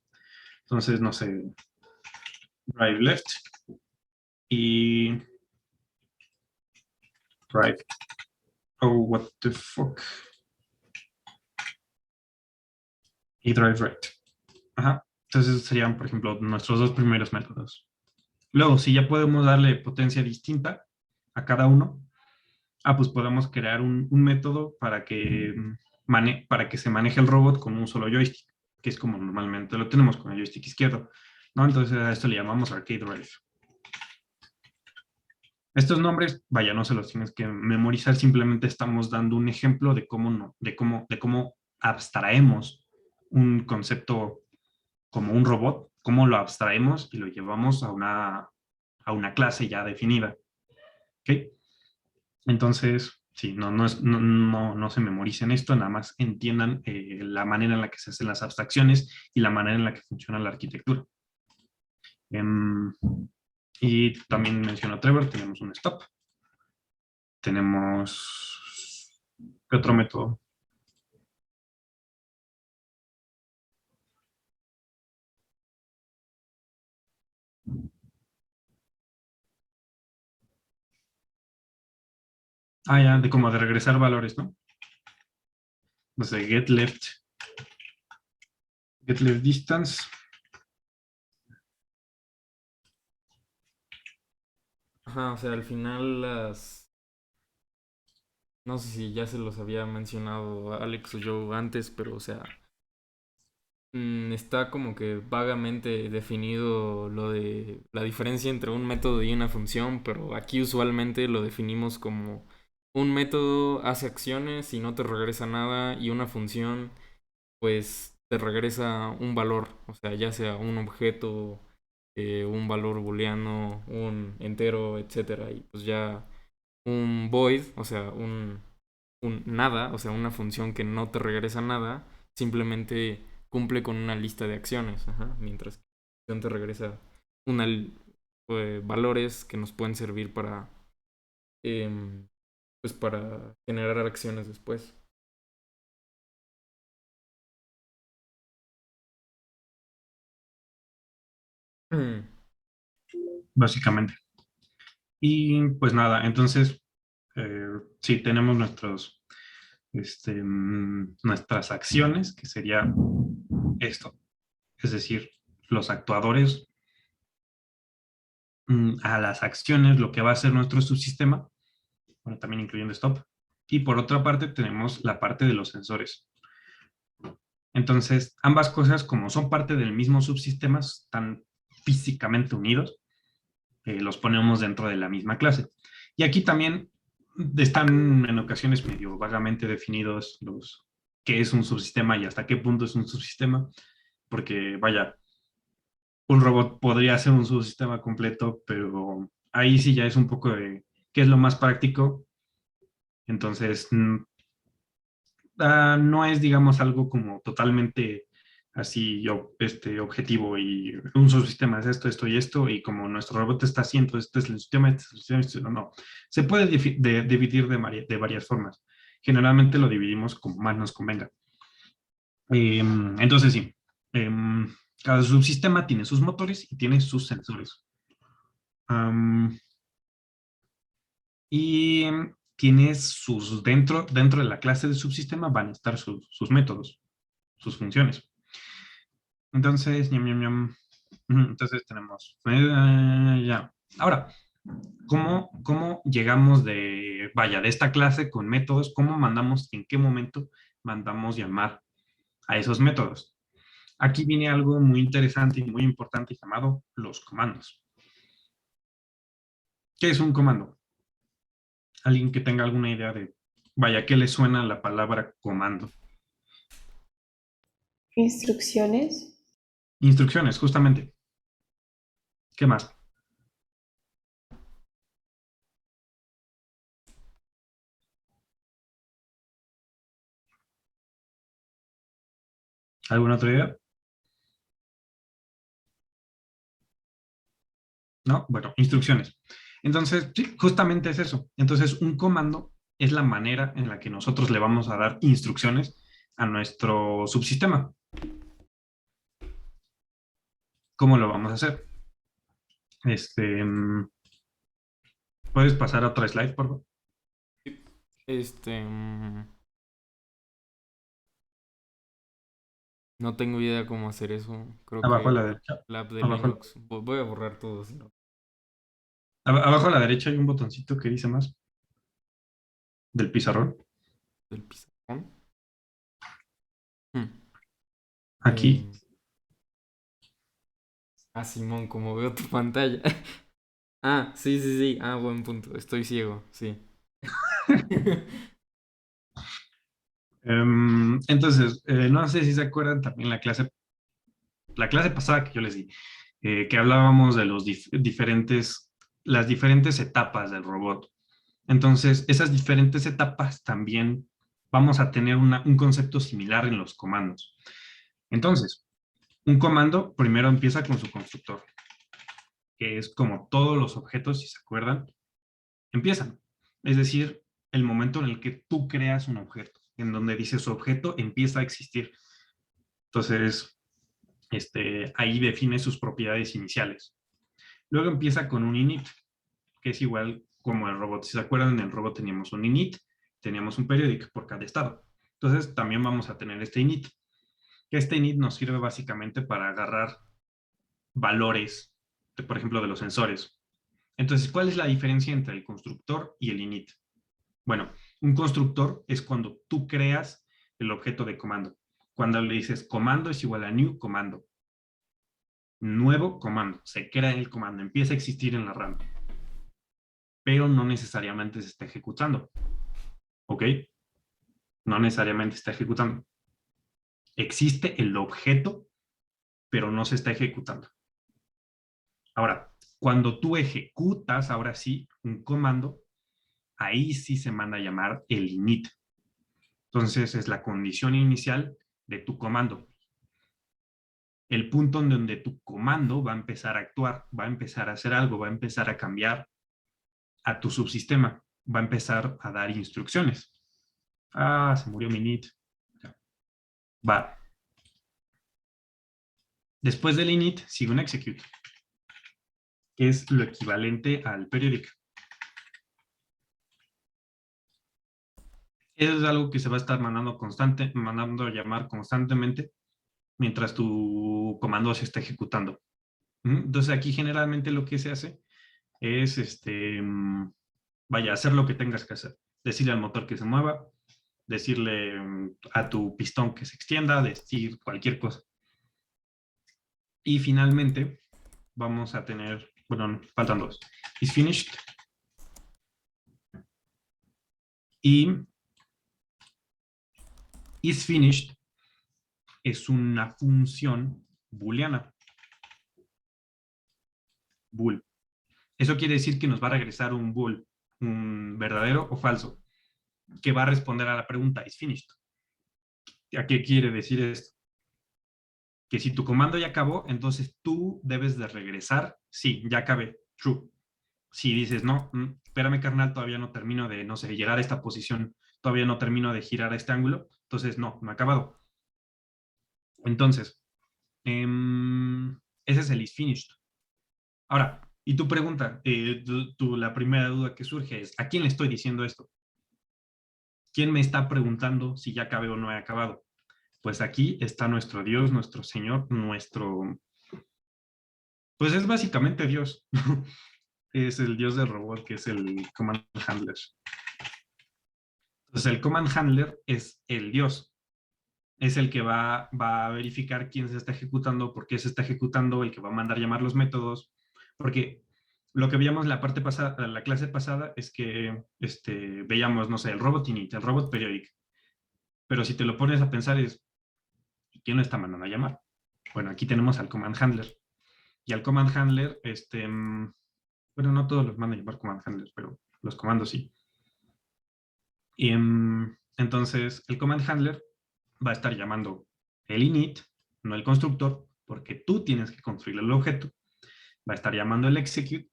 Entonces, no sé, drive left y drive, oh, what the fuck, y drive right. Ajá. Entonces serían, por ejemplo, nuestros dos primeros métodos. Luego, si ya podemos darle potencia distinta a cada uno, pues podemos crear un método para que se maneje el robot con un solo joystick, que es como normalmente lo tenemos con el joystick izquierdo, ¿no? Entonces a esto le llamamos Arcade Drive. Estos nombres, vaya, no se los tienes que memorizar, simplemente estamos dando un ejemplo de cómo, no, de cómo abstraemos un concepto como un robot, cómo lo abstraemos y lo llevamos a una clase ya definida. ¿Ok? Entonces, sí, no se memoricen esto, nada más entiendan la manera en la que se hacen las abstracciones y la manera en la que funciona la arquitectura. Em, y también mencionó Trevor, tenemos un stop. Tenemos, ¿qué otro método? Ya, de como de regresar valores, ¿no? No sé, get left distance. Ajá, o sea, al final las... No sé si ya se los había mencionado Alex o yo antes, pero o sea, está como que vagamente definido lo de la diferencia entre un método y una función, pero aquí usualmente lo definimos como un método hace acciones y no te regresa nada y una función pues te regresa un valor, o sea, ya sea un objeto, un valor booleano, un entero, etcétera, y pues ya un void, o sea, un nada, o sea, una función que no te regresa nada, simplemente cumple con una lista de acciones, ajá, mientras que la función te regresa una, valores que nos pueden servir para, em, pues para generar acciones después. Básicamente. Y pues nada, entonces, sí, tenemos nuestras acciones, que sería esto, es decir, los actuadores a las acciones, lo que va a hacer nuestro subsistema, bueno, también incluyendo stop. Y por otra parte tenemos la parte de los sensores. Entonces, ambas cosas, como son parte del mismo subsistema, están físicamente unidos, los ponemos dentro de la misma clase. Y aquí también están en ocasiones medio vagamente definidos qué es un subsistema y hasta qué punto es un subsistema, porque vaya, un robot podría ser un subsistema completo, pero ahí sí ya es un poco de qué es lo más práctico. Entonces, no es, digamos, algo como totalmente así objetivo y un subsistema es esto, esto y esto, y como nuestro robot está haciendo, este es el sistema, este es el sistema, no. Se puede dividir de varias formas. Generalmente lo dividimos como más nos convenga. Entonces, sí, em, cada subsistema tiene sus motores y tiene sus sensores. Y tienes dentro de la clase de subsistema van a estar sus métodos, sus funciones. Entonces, entonces tenemos, ya. Ahora, ¿cómo llegamos de esta clase con métodos? ¿Cómo mandamos, en qué momento mandamos llamar a esos métodos? Aquí viene algo muy interesante y muy importante llamado los comandos. ¿Qué es un comando? Alguien que tenga alguna idea ¿qué le suena la palabra comando? Instrucciones. Instrucciones, justamente. ¿Qué más? ¿Alguna otra idea? ¿no? Bueno, instrucciones. Entonces, sí, justamente es eso. Entonces, un comando es la manera en la que nosotros le vamos a dar instrucciones a nuestro subsistema. ¿Cómo lo vamos a hacer? ¿Puedes pasar a otra slide, por favor? No tengo idea cómo hacer eso. Creo Abajo a que la derecha. la app de Abajo, Linux. Voy a borrar todo, si no. abajo a la derecha hay un botoncito que dice más del pizarrón. Del pizarrón. Hmm. Aquí. Simón, como veo tu pantalla. Sí, sí, sí. Buen punto. Estoy ciego, sí. Entonces, no sé si se acuerdan también la clase pasada que yo les di, que hablábamos de los las diferentes etapas del robot. Entonces, esas diferentes etapas también vamos a tener un concepto similar en los comandos. Entonces, un comando primero empieza con su constructor, que es como todos los objetos, si se acuerdan, empiezan. Es decir, el momento en el que tú creas un objeto, en donde dice su objeto empieza a existir. Entonces, ahí define sus propiedades iniciales. Luego empieza con un init, que es igual como el robot. Si se acuerdan, en el robot teníamos un init, teníamos un periodic por cada estado. Entonces, también vamos a tener este init. Que este init nos sirve básicamente para agarrar valores, por ejemplo, de los sensores. Entonces, ¿cuál es la diferencia entre el constructor y el init? Bueno, un constructor es cuando tú creas el objeto de comando. Cuando le dices comando es igual a new comando. Nuevo comando, se crea el comando, empieza a existir en la RAM, pero no necesariamente se está ejecutando. ¿Ok? No necesariamente está ejecutando. Existe el objeto, pero no se está ejecutando. Ahora, cuando tú ejecutas, ahora sí, un comando, ahí sí se manda a llamar el init. Entonces, es la condición inicial de tu comando. El punto en donde tu comando va a empezar a actuar, va a empezar a hacer algo, va a empezar a cambiar a tu subsistema, va a empezar a dar instrucciones. Se murió mi init. Va. Después del init sigue un execute, que es lo equivalente al periodic. Eso es algo que se va a estar mandando a llamar constantemente mientras tu comando se está ejecutando. Entonces aquí generalmente lo que se hace es hacer lo que tengas que hacer. Decirle al motor que se mueva, decirle a tu pistón que se extienda, decir cualquier cosa. Y finalmente vamos a tener, bueno, faltan dos. Is finished. Y is finished es una función booleana. Bool. Eso quiere decir que nos va a regresar un bool, un verdadero o falso, que va a responder a la pregunta is finished. ¿A qué quiere decir esto? Que si tu comando ya acabó, entonces tú debes de regresar, sí, ya acabé, true. Si dices, no, espérame carnal, todavía no termino de, no sé, llegar a esta posición, todavía no termino de girar a este ángulo, entonces no ha acabado. Entonces, ese es el is finished. Ahora, y tu pregunta, la primera duda que surge es, ¿a quién le estoy diciendo esto? ¿Quién me está preguntando si ya acabé o no he acabado? Pues aquí está nuestro Dios, nuestro Señor, pues es básicamente Dios. Es el Dios del robot, que es el Command Handler. Entonces el Command Handler es el Dios. Es el que va a verificar quién se está ejecutando, por qué se está ejecutando, el que va a mandar llamar los métodos. Porque lo que veíamos en la parte pasada, la clase pasada, es que veíamos, no sé, el robot init, el robot periodic. Pero si te lo pones a pensar es, ¿quién lo está mandando a llamar? Bueno, aquí tenemos al Command Handler. Y al Command Handler, bueno, no todos los mandan a llamar Command Handlers, pero los comandos sí. Y entonces, el Command Handler va a estar llamando el init, no el constructor, porque tú tienes que construir el objeto. va a estar llamando el execute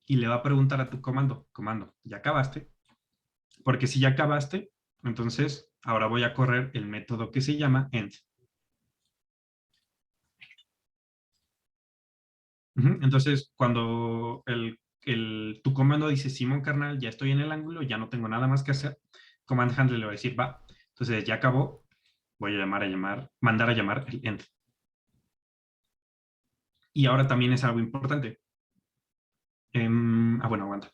y le va a preguntar a tu comando, ¿ya acabaste? Porque si ya acabaste, entonces ahora voy a correr el método que se llama end. Entonces, cuando tu comando dice, Simón carnal, ya estoy en el ángulo, ya no tengo nada más que hacer, command handler le va a decir, va. Entonces, ya acabó, voy a mandar a llamar el end. Y ahora también es algo importante. Bueno, aguanta.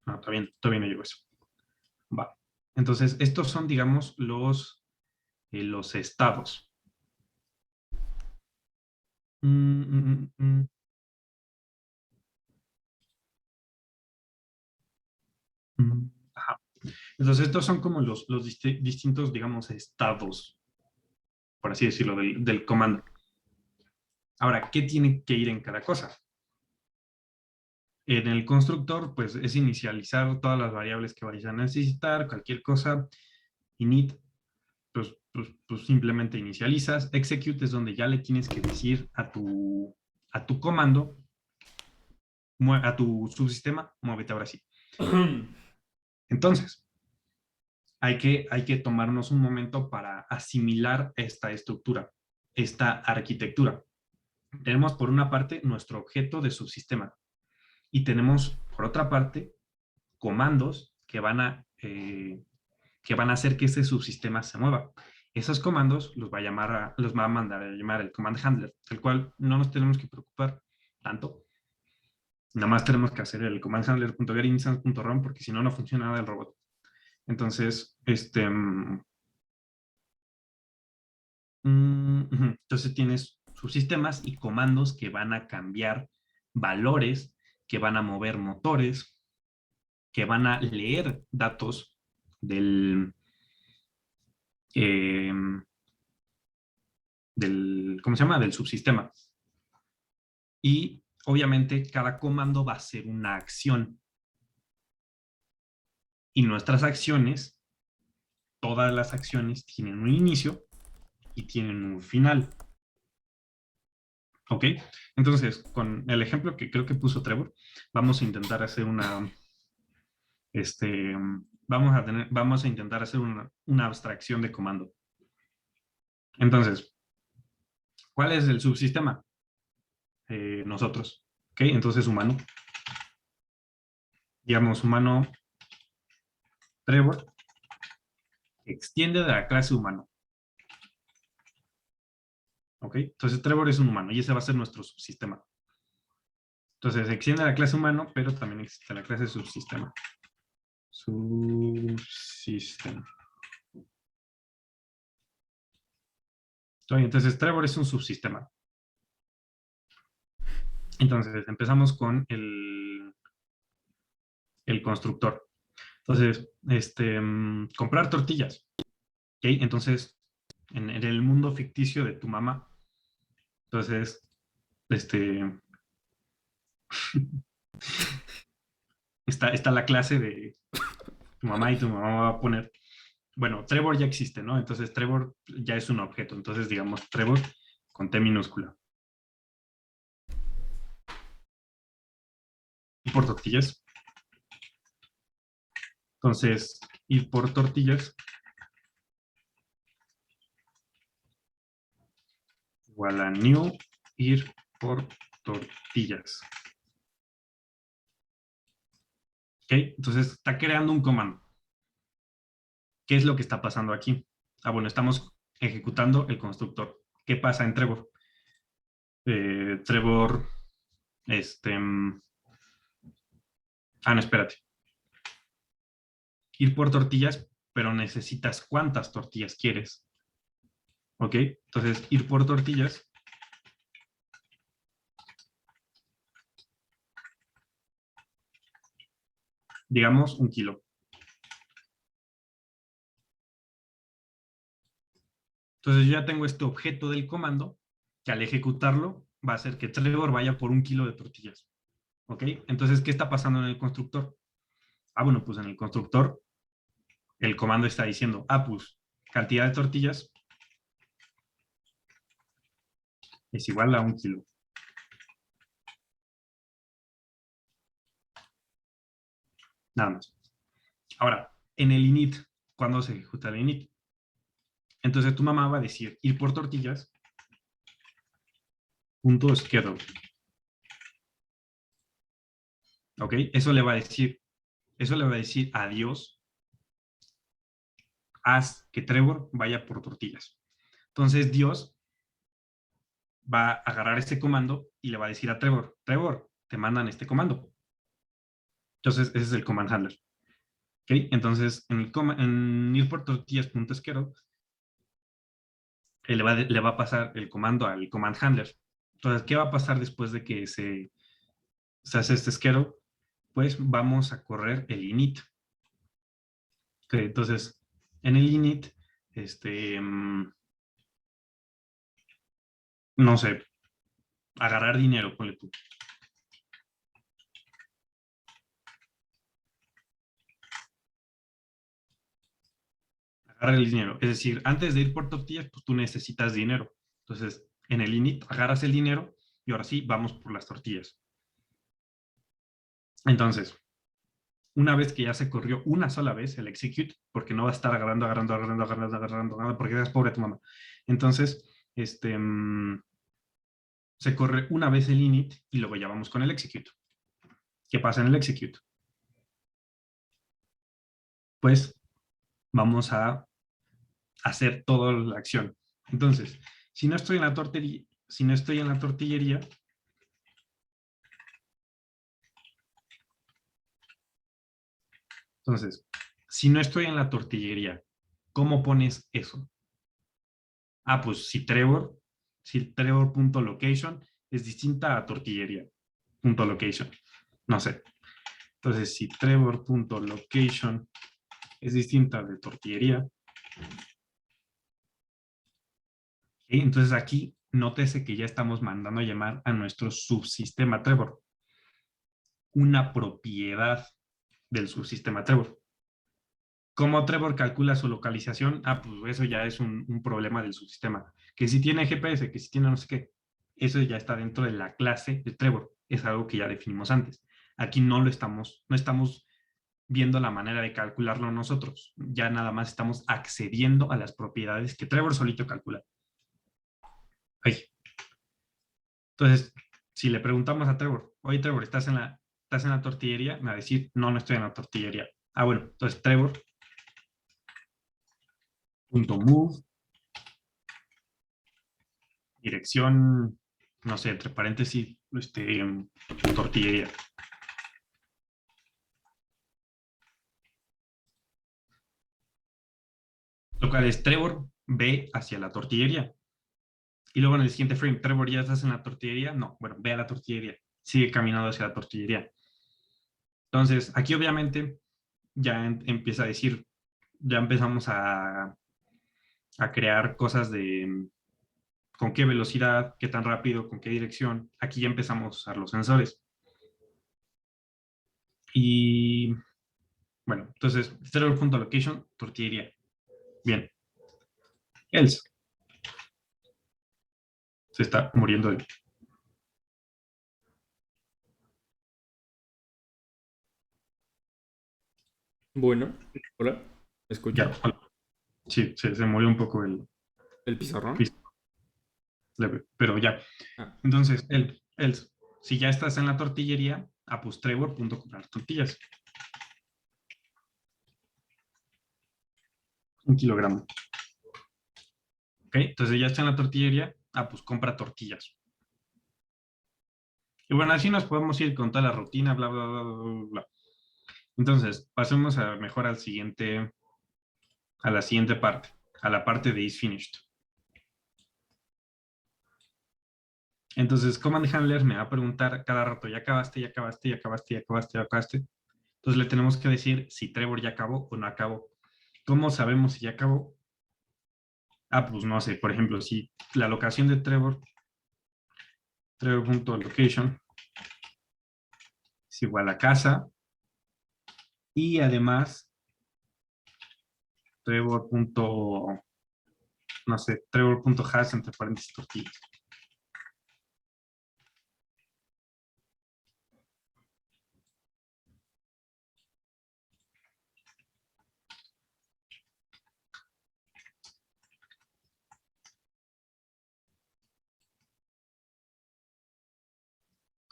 No, todavía no llegó eso. Va. Entonces, estos son, digamos, los estados. Ajá. Entonces, estos son como los distintos, digamos, estados, por así decirlo, del comando. Ahora, ¿qué tiene que ir en cada cosa? En el constructor, pues, es inicializar todas las variables que vayas a necesitar, cualquier cosa. Init, pues simplemente inicializas. Execute es donde ya le tienes que decir a tu comando, a tu subsistema, muévete ahora sí. Entonces, hay que tomarnos un momento para asimilar esta estructura, esta arquitectura. Tenemos por una parte nuestro objeto de subsistema y tenemos por otra parte comandos que van a hacer que ese subsistema se mueva. Esos comandos los va a mandar a llamar el command handler, el cual no nos tenemos que preocupar tanto. Nada más tenemos que hacer el command handler.getInstance.run porque si no, no funciona nada el robot. Entonces, entonces tienes subsistemas y comandos que van a cambiar valores, que van a mover motores, que van a leer datos del ¿cómo se llama? Del subsistema. Y obviamente cada comando va a ser una acción. Y nuestras acciones, todas las acciones tienen un inicio y tienen un final. ¿Ok? Entonces, con el ejemplo que creo que puso Trevor, vamos a intentar hacer vamos a intentar hacer una abstracción de comando. Entonces, ¿cuál es el subsistema? Nosotros. ¿Ok? Entonces, humano. Digamos, humano Trevor extiende de la clase humano. ¿Ok? Entonces, Trevor es un humano y ese va a ser nuestro subsistema. Entonces, extiende la clase humano, pero también existe la clase subsistema. Subsistema. Entonces, Trevor es un subsistema. Entonces, empezamos con el constructor. Entonces, comprar tortillas. ¿Ok? Entonces, en el mundo ficticio de tu mamá, entonces, está la clase de tu mamá y tu mamá va a poner, bueno, Trevor ya existe, ¿no? Entonces, Trevor ya es un objeto. Entonces, digamos, Trevor con T minúscula. Y por tortillas. Entonces, ir por tortillas igual a new ir por tortillas. ¿Ok? Entonces está creando un comando. ¿Qué es lo que está pasando aquí? Bueno, estamos ejecutando el constructor. ¿Qué pasa en Trevor? Trevor, no, espérate. Ir por tortillas, pero necesitas cuántas tortillas quieres. ¿Ok? Entonces, ir por tortillas. Digamos, 1 kilo. Entonces, yo ya tengo este objeto del comando que al ejecutarlo va a hacer que Trevor vaya por 1 kilo de tortillas. ¿Ok? Entonces, ¿qué está pasando en el constructor? Bueno, pues en el constructor el comando está diciendo, pues cantidad de tortillas es igual a 1 kilo. nada más. Ahora, en el init, ¿cuándo se ejecuta el init? Entonces tu mamá va a decir ir por tortillas, punto schedule. ¿Ok? Eso le va a decir adiós, haz que Trevor vaya por tortillas. Entonces Dios va a agarrar este comando y le va a decir a Trevor, Trevor, te mandan este comando. Entonces ese es el command handler. ¿Ok? Entonces en ir por tortillas.schedule le va a pasar el comando al command handler. Entonces, ¿qué va a pasar después de que se hace este schedule? Pues vamos a correr el init. Okay, entonces, en el init, no sé, agarrar dinero, ponle tú. Agarrar el dinero. Es decir, antes de ir por tortillas, pues tú necesitas dinero. Entonces, en el init, agarras el dinero y ahora sí, vamos por las tortillas. Entonces, una vez que ya se corrió una sola vez el execute, porque no va a estar agarrando, porque es pobre tu mamá. Entonces, se corre una vez el init y luego ya vamos con el execute. ¿Qué pasa en el execute? Pues vamos a hacer toda la acción. Entonces, si no estoy en la tortillería, entonces, si no estoy en la tortillería, ¿cómo pones eso? Ah, pues si Trevor.location es distinta a tortillería.location. No sé. Entonces, si Trevor.location es distinta de tortillería, entonces aquí nótese que ya estamos mandando a llamar a nuestro subsistema Trevor. Una propiedad del subsistema Trevor. ¿Cómo Trevor calcula su localización? Ah, pues eso ya es un problema del subsistema. Que si tiene GPS, que si tiene no sé qué. Eso ya está dentro de la clase de Trevor. Es algo que ya definimos antes. Aquí no estamos viendo la manera de calcularlo nosotros. Ya nada más estamos accediendo a las propiedades que Trevor solito calcula. Ay. Entonces, si le preguntamos a Trevor, oye Trevor, ¿estás en la tortillería? Me va a decir, no, no estoy en la tortillería. Ah, bueno, entonces Trevor.move, dirección, no sé, entre paréntesis, tortillería. Lo cual es Trevor ve hacia la tortillería. Y luego en el siguiente frame, Trevor, ¿ya estás en la tortillería? No, bueno, ve a la tortillería. Sigue caminando hacia la tortillería. Entonces, aquí obviamente ya empieza a decir, ya empezamos a crear cosas de con qué velocidad, qué tan rápido, con qué dirección. Aquí ya empezamos a usar los sensores. Y bueno, entonces, Trevor.location, tortillería. Bien. Else. Se está muriendo de... Bueno, hola, ¿me escucha? Ya, sí, se murió un poco el ¿El pizarrón? leve, pero ya. Ah, Entonces, else, si ya estás en la tortillería, pues Trevor.comprar tortillas. 1 kilogramo. Ok, entonces ya está en la tortillería, pues compra tortillas. Y bueno, así nos podemos ir con toda la rutina, bla, bla, bla, bla, bla. Entonces, pasemos mejor a la siguiente parte, a la parte de is finished. Entonces, Command Handler me va a preguntar cada rato, ¿ya acabaste, ya acabaste, ya acabaste, ya acabaste, ya acabaste? Entonces le tenemos que decir si Trevor ya acabó o no acabó. ¿Cómo sabemos si ya acabó? Pues no sé, por ejemplo, si la locación de Trevor.location es igual a casa, y además Trevor. No sé, Trevor.has entre paréntesis tortillas.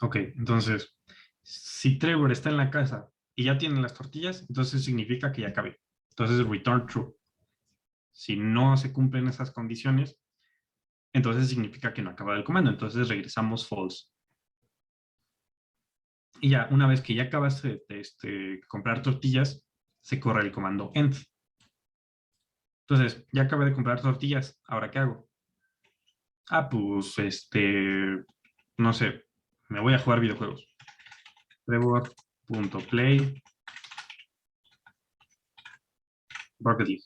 Ok, entonces, si Trevor está en la casa y ya tiene las tortillas, entonces significa que ya acabé. Entonces, return true. Si no se cumplen esas condiciones, entonces significa que no acaba el comando. Entonces regresamos false. Y ya, una vez que ya acabas de comprar tortillas, se corre el comando end. Entonces, ya acabé de comprar tortillas, ¿ahora qué hago? Ah, pues, no sé, me voy a jugar videojuegos. Trevor.play Rocket League.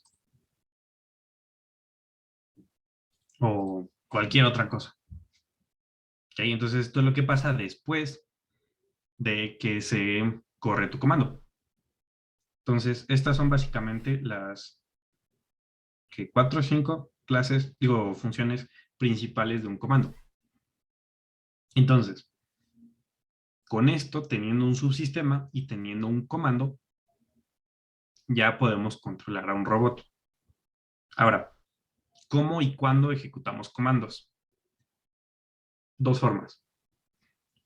O cualquier otra cosa. ¿Ok? Entonces, esto es lo que pasa después de que se corre tu comando. Entonces, estas son básicamente las que 4 o 5 clases, digo, funciones principales de un comando. Entonces, con esto, teniendo un subsistema y teniendo un comando, ya podemos controlar a un robot. Ahora, ¿cómo y cuándo ejecutamos comandos? Dos formas.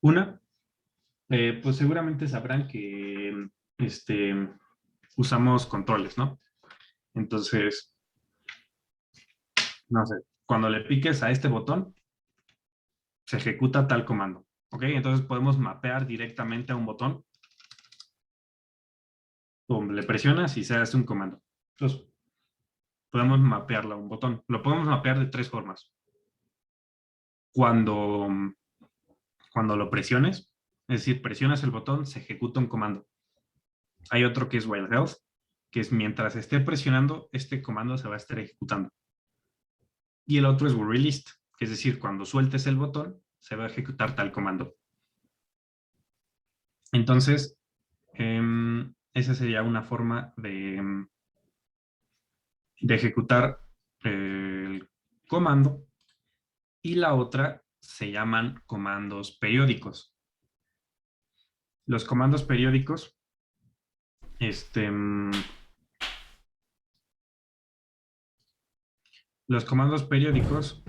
Una, pues seguramente sabrán que usamos controles, ¿no? Entonces, no sé, cuando le piques a este botón, se ejecuta tal comando. ¿Ok? Entonces podemos mapear directamente a un botón. Pum, le presionas y se hace un comando. Entonces, podemos mapearlo a un botón. Lo podemos mapear de tres formas. Cuando, cuando lo presiones, es decir, presionas el botón, se ejecuta un comando. Hay otro que es while held, que es mientras esté presionando, este comando se va a estar ejecutando. Y el otro es released, que es decir, cuando sueltes el botón, se va a ejecutar tal comando. Entonces, esa sería una forma de ejecutar el comando. Y la otra se llaman comandos periódicos. Los comandos periódicos, este, los comandos periódicos,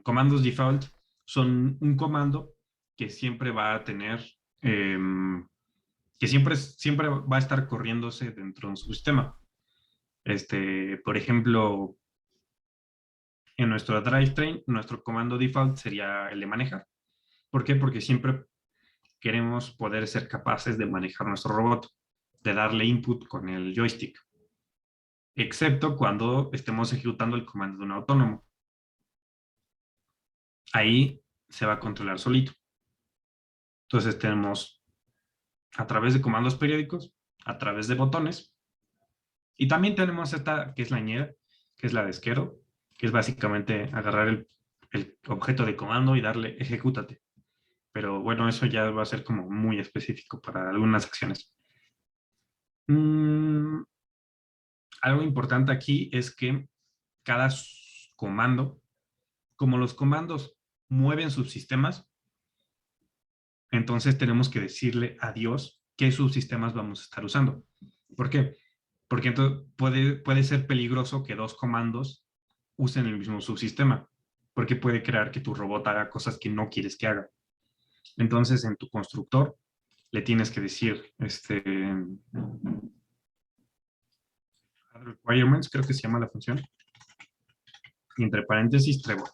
comandos default, son un comando que siempre va a tener, que siempre va a estar corriéndose dentro de su sistema. Por ejemplo, en nuestro drivetrain, nuestro comando default sería el de manejar. ¿Por qué? Porque siempre queremos poder ser capaces de manejar nuestro robot, de darle input con el joystick, excepto cuando estemos ejecutando el comando de un autónomo. Ahí se va a controlar solito. Entonces tenemos a través de comandos periódicos, a través de botones, y también tenemos esta que es la ñera, que es la de esquero, que es básicamente agarrar el objeto de comando y darle ejecútate. Pero bueno, eso ya va a ser como muy específico para algunas acciones. Algo importante aquí es que cada comando, como los comandos mueven subsistemas, entonces tenemos que decirle a Dios qué subsistemas vamos a estar usando. ¿Por qué? Porque entonces puede ser peligroso que dos comandos usen el mismo subsistema, porque puede crear que tu robot haga cosas que no quieres que haga. Entonces, en tu constructor le tienes que decir, requirements, creo que se llama la función, y entre paréntesis, Trevor.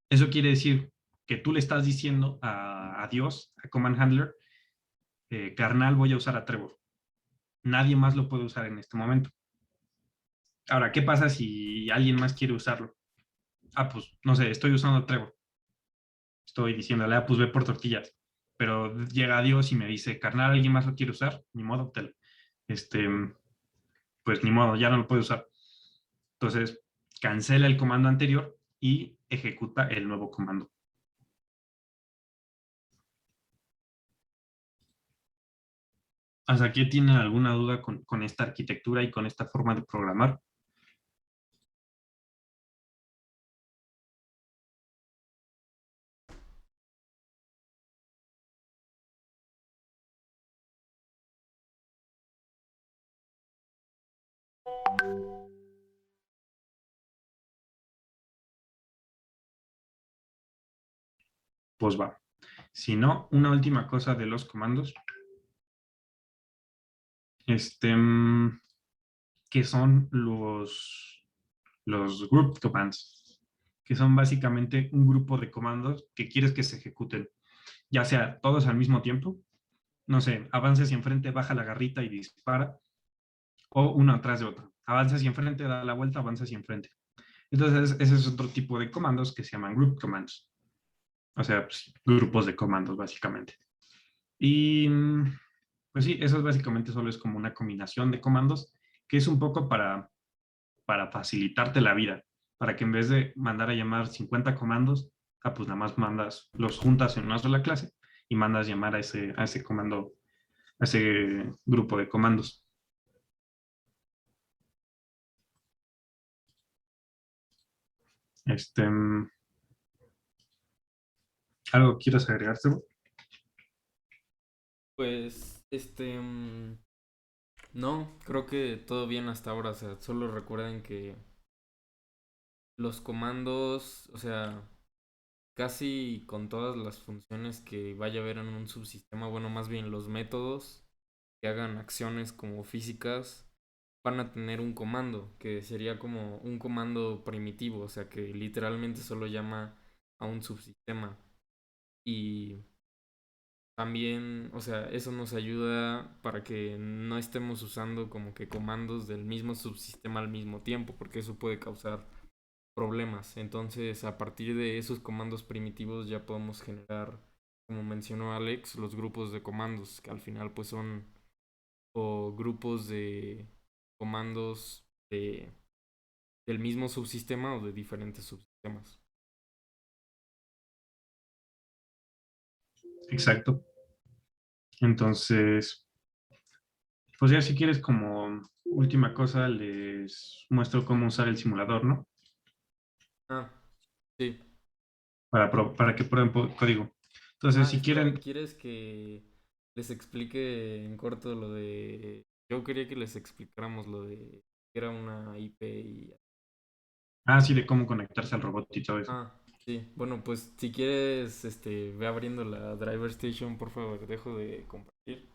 Eso quiere decir que tú le estás diciendo a Dios, a Command Handler, carnal, voy a usar a Trevor. Nadie más lo puede usar en este momento. Ahora, ¿qué pasa si alguien más quiere usarlo? Ah, pues, no sé, estoy usando a Trevor. Estoy diciéndole, ah, pues ve por tortillas. Pero llega Dios y me dice, carnal, ¿alguien más lo quiere usar? Ni modo, este, pues ni modo, ya no lo puede usar. Entonces, cancela el comando anterior y ejecuta el nuevo comando. ¿Hasta aquí tienen alguna duda con esta arquitectura y con esta forma de programar? pues va. Si no, una última cosa de los comandos, que son los group commands, que son básicamente un grupo de comandos que quieres que se ejecuten, ya sea todos al mismo tiempo, no sé, avanza hacia enfrente, baja la garrita y dispara, o uno atrás de otro. Avanza hacia enfrente, da la vuelta, avanza hacia enfrente. Entonces, ese es otro tipo de comandos que se llaman group commands. O sea, pues, grupos de comandos, básicamente. Y pues sí, eso es básicamente solo es como una combinación de comandos que es un poco para facilitarte la vida, para que en vez de mandar a llamar 50 comandos, pues nada más mandas, los juntas en una sola clase y mandas llamar a ese comando, a ese grupo de comandos. ¿Algo quieres agregarse? Pues, no, creo que todo bien hasta ahora. O sea, solo recuerden que los comandos, o sea, casi con todas las funciones que vaya a haber en un subsistema, bueno, más bien los métodos que hagan acciones como físicas, van a tener un comando, que sería como un comando primitivo, o sea, que literalmente solo llama a un subsistema. Y también, o sea, eso nos ayuda para que no estemos usando como que comandos del mismo subsistema al mismo tiempo, porque eso puede causar problemas. Entonces, a partir de esos comandos primitivos ya podemos generar, como mencionó Alex, los grupos de comandos, que al final pues son o grupos de comandos de, del mismo subsistema o de diferentes subsistemas. Exacto. Entonces, pues ya si quieres como última cosa, les muestro cómo usar el simulador, ¿no? Ah, sí. Para que prueben código. Entonces, Ah, si espera, quieren, ¿quieres que les explique en corto lo de... Yo quería que les explicáramos lo de que era una IP y... sí, de cómo conectarse al robot y todo eso. Ah, sí. Bueno, pues si quieres, ve abriendo la driver station, por favor, dejo de compartir.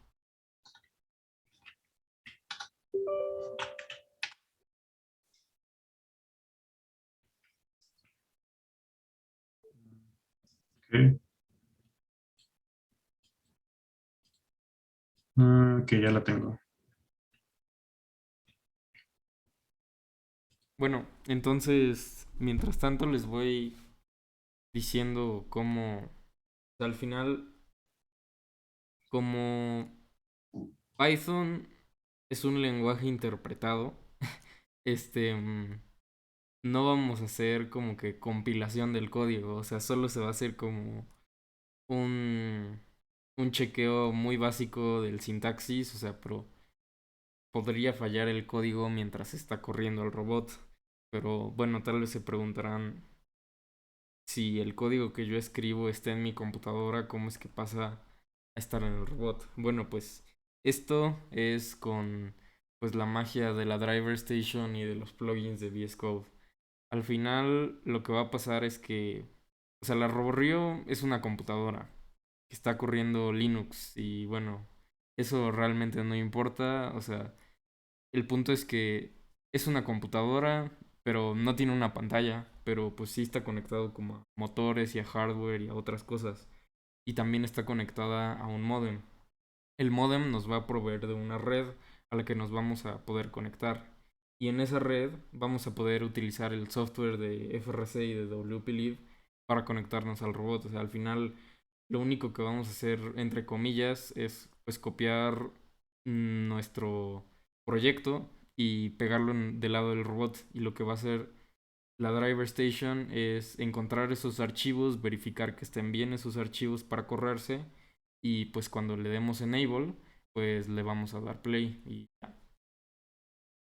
Ok. Que ya la tengo. Bueno, entonces, mientras tanto les voy diciendo cómo, o sea, al final, como Python es un lenguaje interpretado, este, no vamos a hacer como que compilación del código, o sea, solo se va a hacer como un, un chequeo muy básico del sintaxis, o sea, pero podría fallar el código mientras está corriendo el robot. Pero bueno, tal vez se preguntarán si el código que yo escribo está en mi computadora, ¿cómo es que pasa a estar en el robot? Bueno, pues esto es con pues la magia de la driver station y de los plugins de VS Code. Al final lo que va a pasar es que, o sea, la RoboRio es una computadora que está corriendo Linux y bueno, eso realmente no importa, o sea, el punto es que es una computadora, pero no tiene una pantalla, pero pues sí está conectado como a motores y a hardware y a otras cosas. Y también está conectada a un módem. El módem nos va a proveer de una red a la que nos vamos a poder conectar. Y en esa red vamos a poder utilizar el software de FRC y de WPLib para conectarnos al robot. O sea, al final lo único que vamos a hacer, entre comillas, es pues copiar nuestro proyecto y pegarlo del lado del robot. Y lo que va a hacer la driver station es encontrar esos archivos, verificar que estén bien esos archivos para correrse y pues cuando le demos enable, pues le vamos a dar play y ya.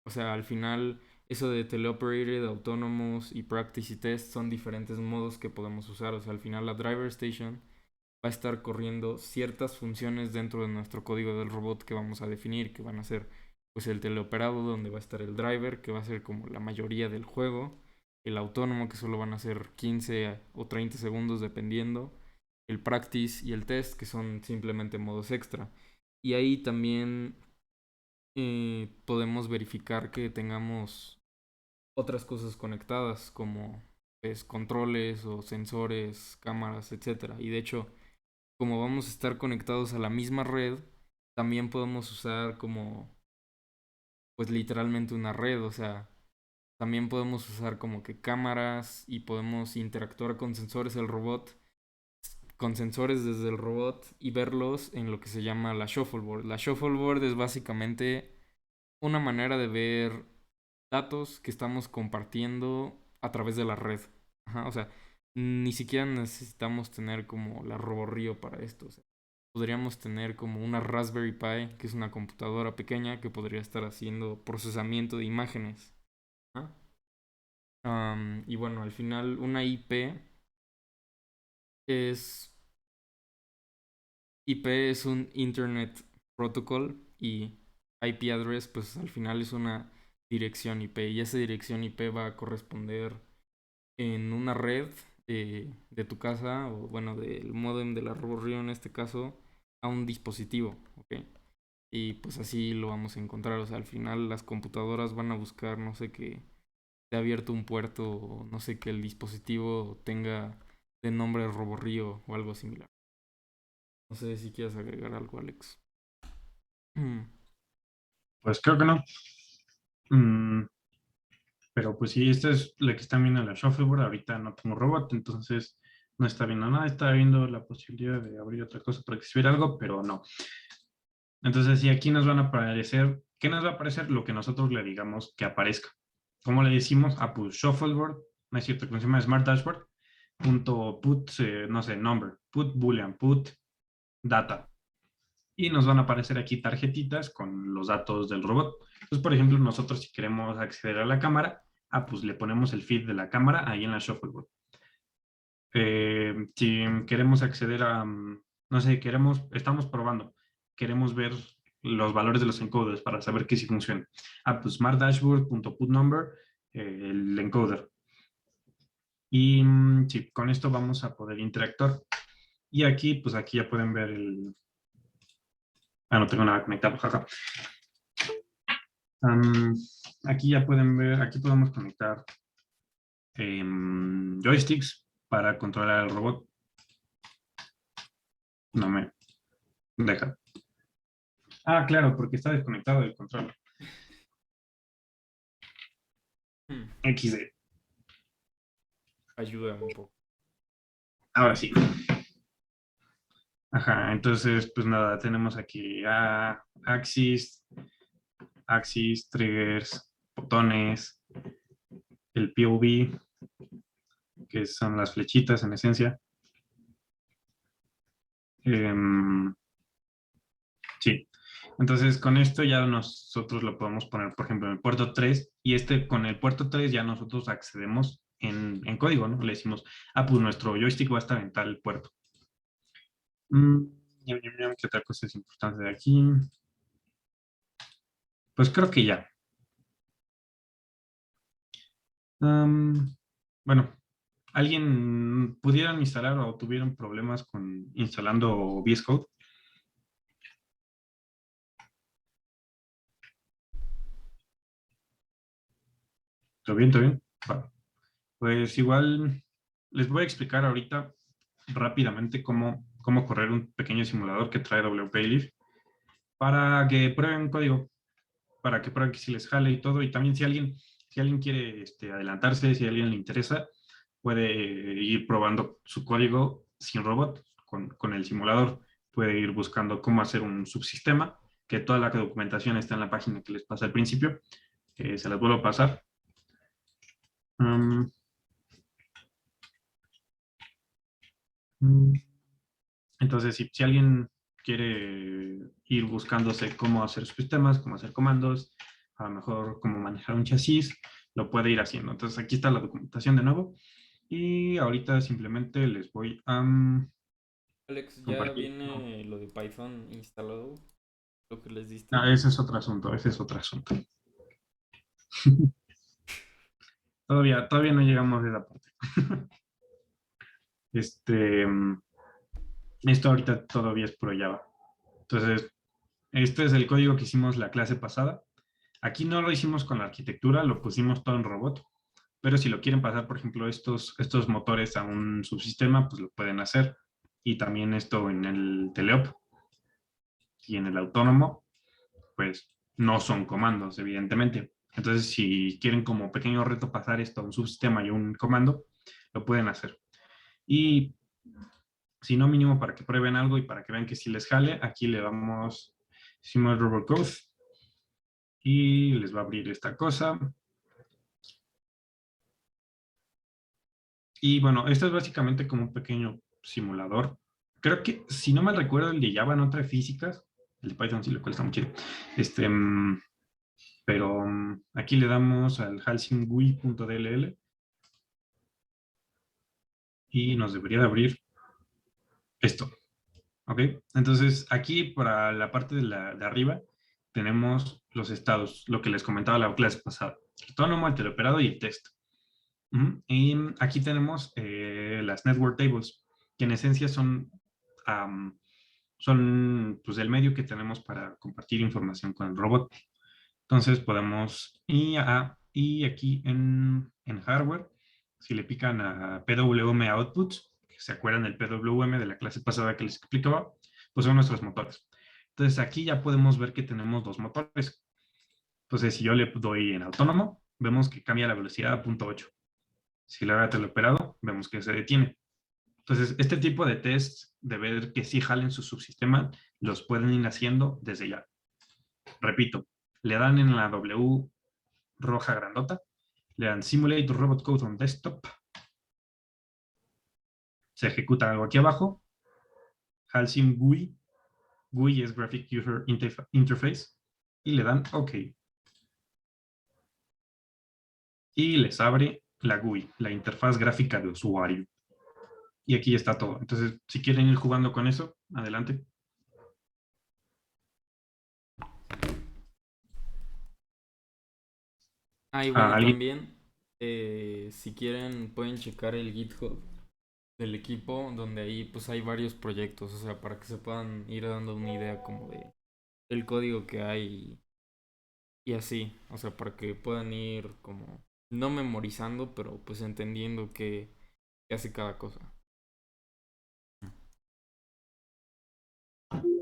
O sea, al final eso de teleoperated, autónomos y practice y test son diferentes modos que podemos usar. O sea, al final la driver station va a estar corriendo ciertas funciones dentro de nuestro código del robot que vamos a definir, que van a ser pues el teleoperado donde va a estar el driver, que va a ser como la mayoría del juego, el autónomo que solo van a ser 15 o 30 segundos dependiendo, el practice y el test, que son simplemente modos extra. Y ahí también podemos verificar que tengamos otras cosas conectadas, como pues, controles o sensores, cámaras, etcétera. Y de hecho, como vamos a estar conectados a la misma red, también podemos usar como, pues literalmente una red, o sea, también podemos usar como que cámaras y podemos interactuar con sensores del robot, con sensores desde el robot y verlos en lo que se llama la shuffleboard. La shuffleboard es básicamente una manera de ver datos que estamos compartiendo a través de la red. Ajá, o sea, ni siquiera necesitamos tener como la RoboRio para esto. O sea, podríamos tener como una Raspberry Pi, que es una computadora pequeña que podría estar haciendo procesamiento de imágenes. ¿Ah? Y bueno, al final una es IP es un Internet Protocol y IP address pues al final es una dirección IP y esa dirección IP va a corresponder en una red de tu casa o bueno del modem de la RoboRio en este caso a un dispositivo, ¿ok? Y pues así lo vamos a encontrar, o sea, al final las computadoras van a buscar, no sé, que esté abierto un puerto o no sé, que el dispositivo tenga de nombre RoboRio o algo similar. No sé si quieres agregar algo, Alex. Pues creo que no. Mm, pero pues sí, esta es la que están viendo en la shuffleboard. Ahorita no tengo robot, entonces no está viendo nada. Está viendo la posibilidad de abrir otra cosa para que se viera algo, pero no. Entonces, sí, aquí nos van a aparecer, ¿qué nos va a aparecer? Lo que nosotros le digamos que aparezca. ¿Cómo le decimos? Ah, pues shuffleboard, no es cierto, ¿cómo se llama? Smart Dashboard, punto put, no sé, number, put boolean, put data. Y nos van a aparecer aquí tarjetitas con los datos del robot. Entonces, por ejemplo, nosotros si queremos acceder a la cámara, ah, pues le ponemos el feed de la cámara ahí en la shuffleboard. Si queremos acceder a, no sé, estamos probando, queremos ver los valores de los encoders para saber que sí funciona. Ah, pues smartdashboard.putNumber, el encoder. Y sí, con esto vamos a poder interactuar. Y aquí, pues aquí ya pueden ver el... Ah, no tengo nada conectado, jaja. Aquí ya pueden ver, aquí podemos conectar joysticks para controlar el robot. No me deja. Ah, claro, porque está desconectado del control. XD. Ayuda un poco. Ahora sí. Ajá, entonces, pues nada, tenemos aquí axis, triggers, botones, el POV, que son las flechitas en esencia. Sí, entonces con esto ya nosotros lo podemos poner, por ejemplo, en el puerto 3 y con el puerto 3 ya nosotros accedemos en código, ¿no? Le decimos, ah, pues nuestro joystick va a estar en tal puerto. ¿Qué otra cosa es importante de aquí? Pues creo que ya. Bueno, ¿alguien pudieron instalar o tuvieron problemas con instalando VS Code? ¿Todo bien? ¿Todo bien? Vale. Pues igual les voy a explicar ahorita rápidamente cómo correr un pequeño simulador que trae WPLIF para que prueben código, para que prueben que si les jale y todo. Y también si alguien quiere adelantarse, si a alguien le interesa, puede ir probando su código sin robot con el simulador. Puede ir buscando cómo hacer un subsistema, que toda la documentación está en la página que les pasé al principio. Se las vuelvo a pasar. Entonces, si alguien quiere ir buscándose cómo hacer sistemas, cómo hacer comandos, a lo mejor cómo manejar un chasis, lo puede ir haciendo. Entonces, aquí está la documentación de nuevo. Y ahorita simplemente les voy a Alex, ya compartir. viene lo de Python instalado, lo que les diste. No, ese es otro asunto, ese es otro asunto. Todavía no llegamos a esa parte. Esto ahorita todavía es puro Java. Entonces, este es el código que hicimos la clase pasada. Aquí no lo hicimos con la arquitectura, lo pusimos todo en robot, pero si lo quieren pasar, por ejemplo, estos motores a un subsistema, pues lo pueden hacer. Y también esto en el teleop y en el autónomo, pues no son comandos, evidentemente. Entonces, si quieren como pequeño reto pasar esto a un subsistema y un comando, lo pueden hacer. Y si no, mínimo para que prueben algo y para que vean que si les jale, aquí le damos, hicimos Robot Code y les va a abrir esta cosa. Y bueno, esto es básicamente como un pequeño simulador. Creo que, si no mal recuerdo, el de Java no trae físicas. El de Python sí, lo cual está muy chido. Pero aquí le damos al halcyon GUI.dll y nos debería de abrir esto. ¿Ok? Entonces, aquí para la parte de arriba tenemos los estados, lo que les comentaba la clase pasada. El autónomo, el teleoperado y el test. Y aquí tenemos las network tables, que en esencia son pues, el medio que tenemos para compartir información con el robot. Entonces podemos, y aquí en hardware, si le pican a PWM outputs, que se acuerdan del PWM de la clase pasada que les explicaba, pues son nuestros motores. Entonces aquí ya podemos ver que tenemos dos motores. Entonces si yo le doy en autónomo, vemos que cambia la velocidad a 0.8. Si le haga teleoperado, vemos que se detiene. Entonces, este tipo de tests de ver que sí jalen su subsistema, los pueden ir haciendo desde ya. Repito, le dan en la W roja grandota, le dan Simulate Robot Code on Desktop, se ejecuta algo aquí abajo, Halcyon GUI, GUI es Graphic User Interface, y le dan OK. Y les abre la GUI, la interfaz gráfica de usuario. Y aquí está todo. Entonces, si quieren ir jugando con eso, adelante. Y bueno, ¿Alguien? también, si quieren, pueden checar el GitHub del equipo, donde ahí pues hay varios proyectos, o sea, para que se puedan ir dando una idea como de el código que hay y así, o sea, para que puedan ir como no memorizando, pero pues entendiendo qué hace cada cosa.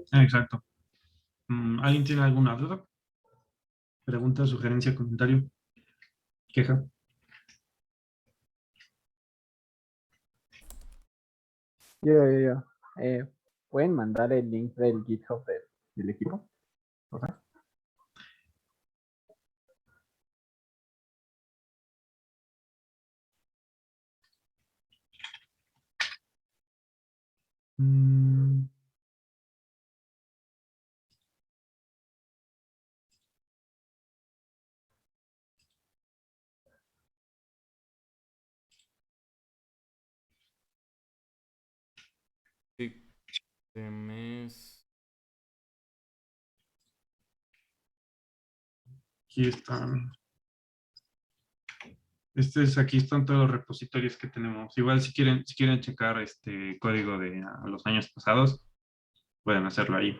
Exacto. ¿Alguien tiene alguna duda? Pregunta, sugerencia, comentario, queja. Yo. ¿Pueden mandar el link del GitHub del equipo? ¿Ok? Mm, Sí, este mes. Aquí están. Aquí están todos los repositorios que tenemos. Igual si quieren checar este código de los años pasados, pueden hacerlo ahí.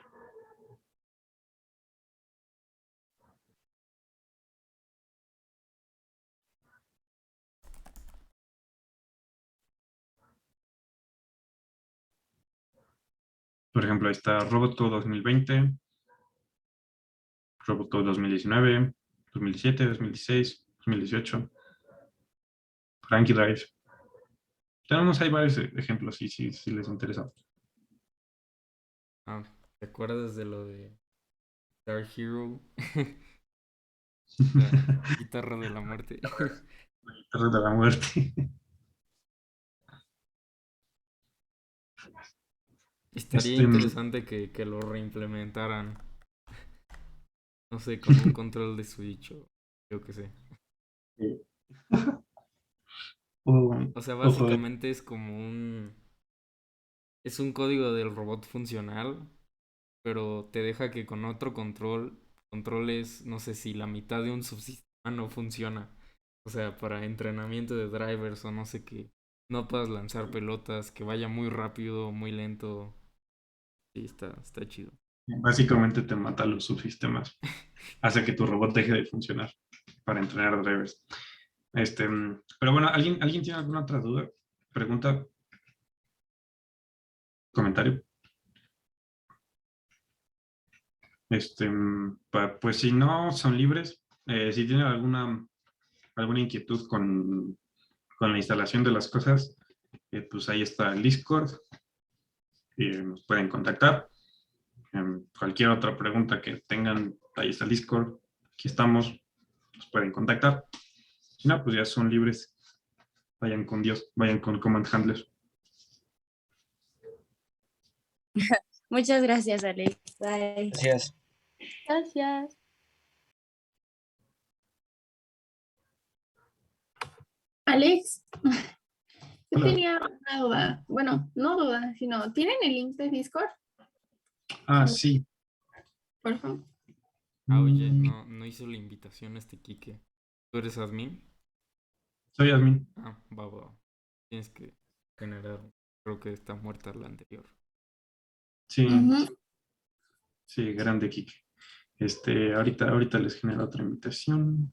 Por ejemplo, ahí está Robot Code 2020, Robot Code 2019, 2017, 2016, 2018, Frankie Drive. Tenemos ahí varios ejemplos, si les interesa. ¿Te acuerdas de lo de Star Hero? La guitarra de la muerte. Guitarra de la muerte. Estaría Este, interesante que lo reimplementaran. No sé, con un control de Switch o yo qué sé. O sea, ojo, básicamente es como un... Es un código del robot funcional, pero te deja que con otro controles, no sé si la mitad de un subsistema no funciona. O sea, para entrenamiento de drivers o no sé qué. No puedas lanzar pelotas, que vaya muy rápido, muy lento. Sí, está chido. Básicamente te mata los subsistemas. Hace que tu robot deje de funcionar para entrenar drivers. Pero bueno, ¿alguien tiene alguna otra duda? Pregunta, comentario. Pues si no, son libres. Si tienen alguna inquietud con la instalación de las cosas, pues ahí está el Discord. Nos pueden contactar. Cualquier otra pregunta que tengan, ahí está el Discord. Aquí estamos. Nos pueden contactar. Si no, pues ya son libres. Vayan con Dios, vayan con Command Handler. Muchas gracias, Alex. Bye. Gracias. Gracias. Alex, yo Hola. tenía una duda. Bueno, no duda, sino ¿tienen el link de Discord? Sí. Por favor. Oye, no hizo la invitación a este Quique. ¿Tú eres admin? Soy admin. Va. Tienes que generar. Creo que está muerta la anterior. Sí, Ujú. sí, grande Kike. Ahorita les genero otra invitación.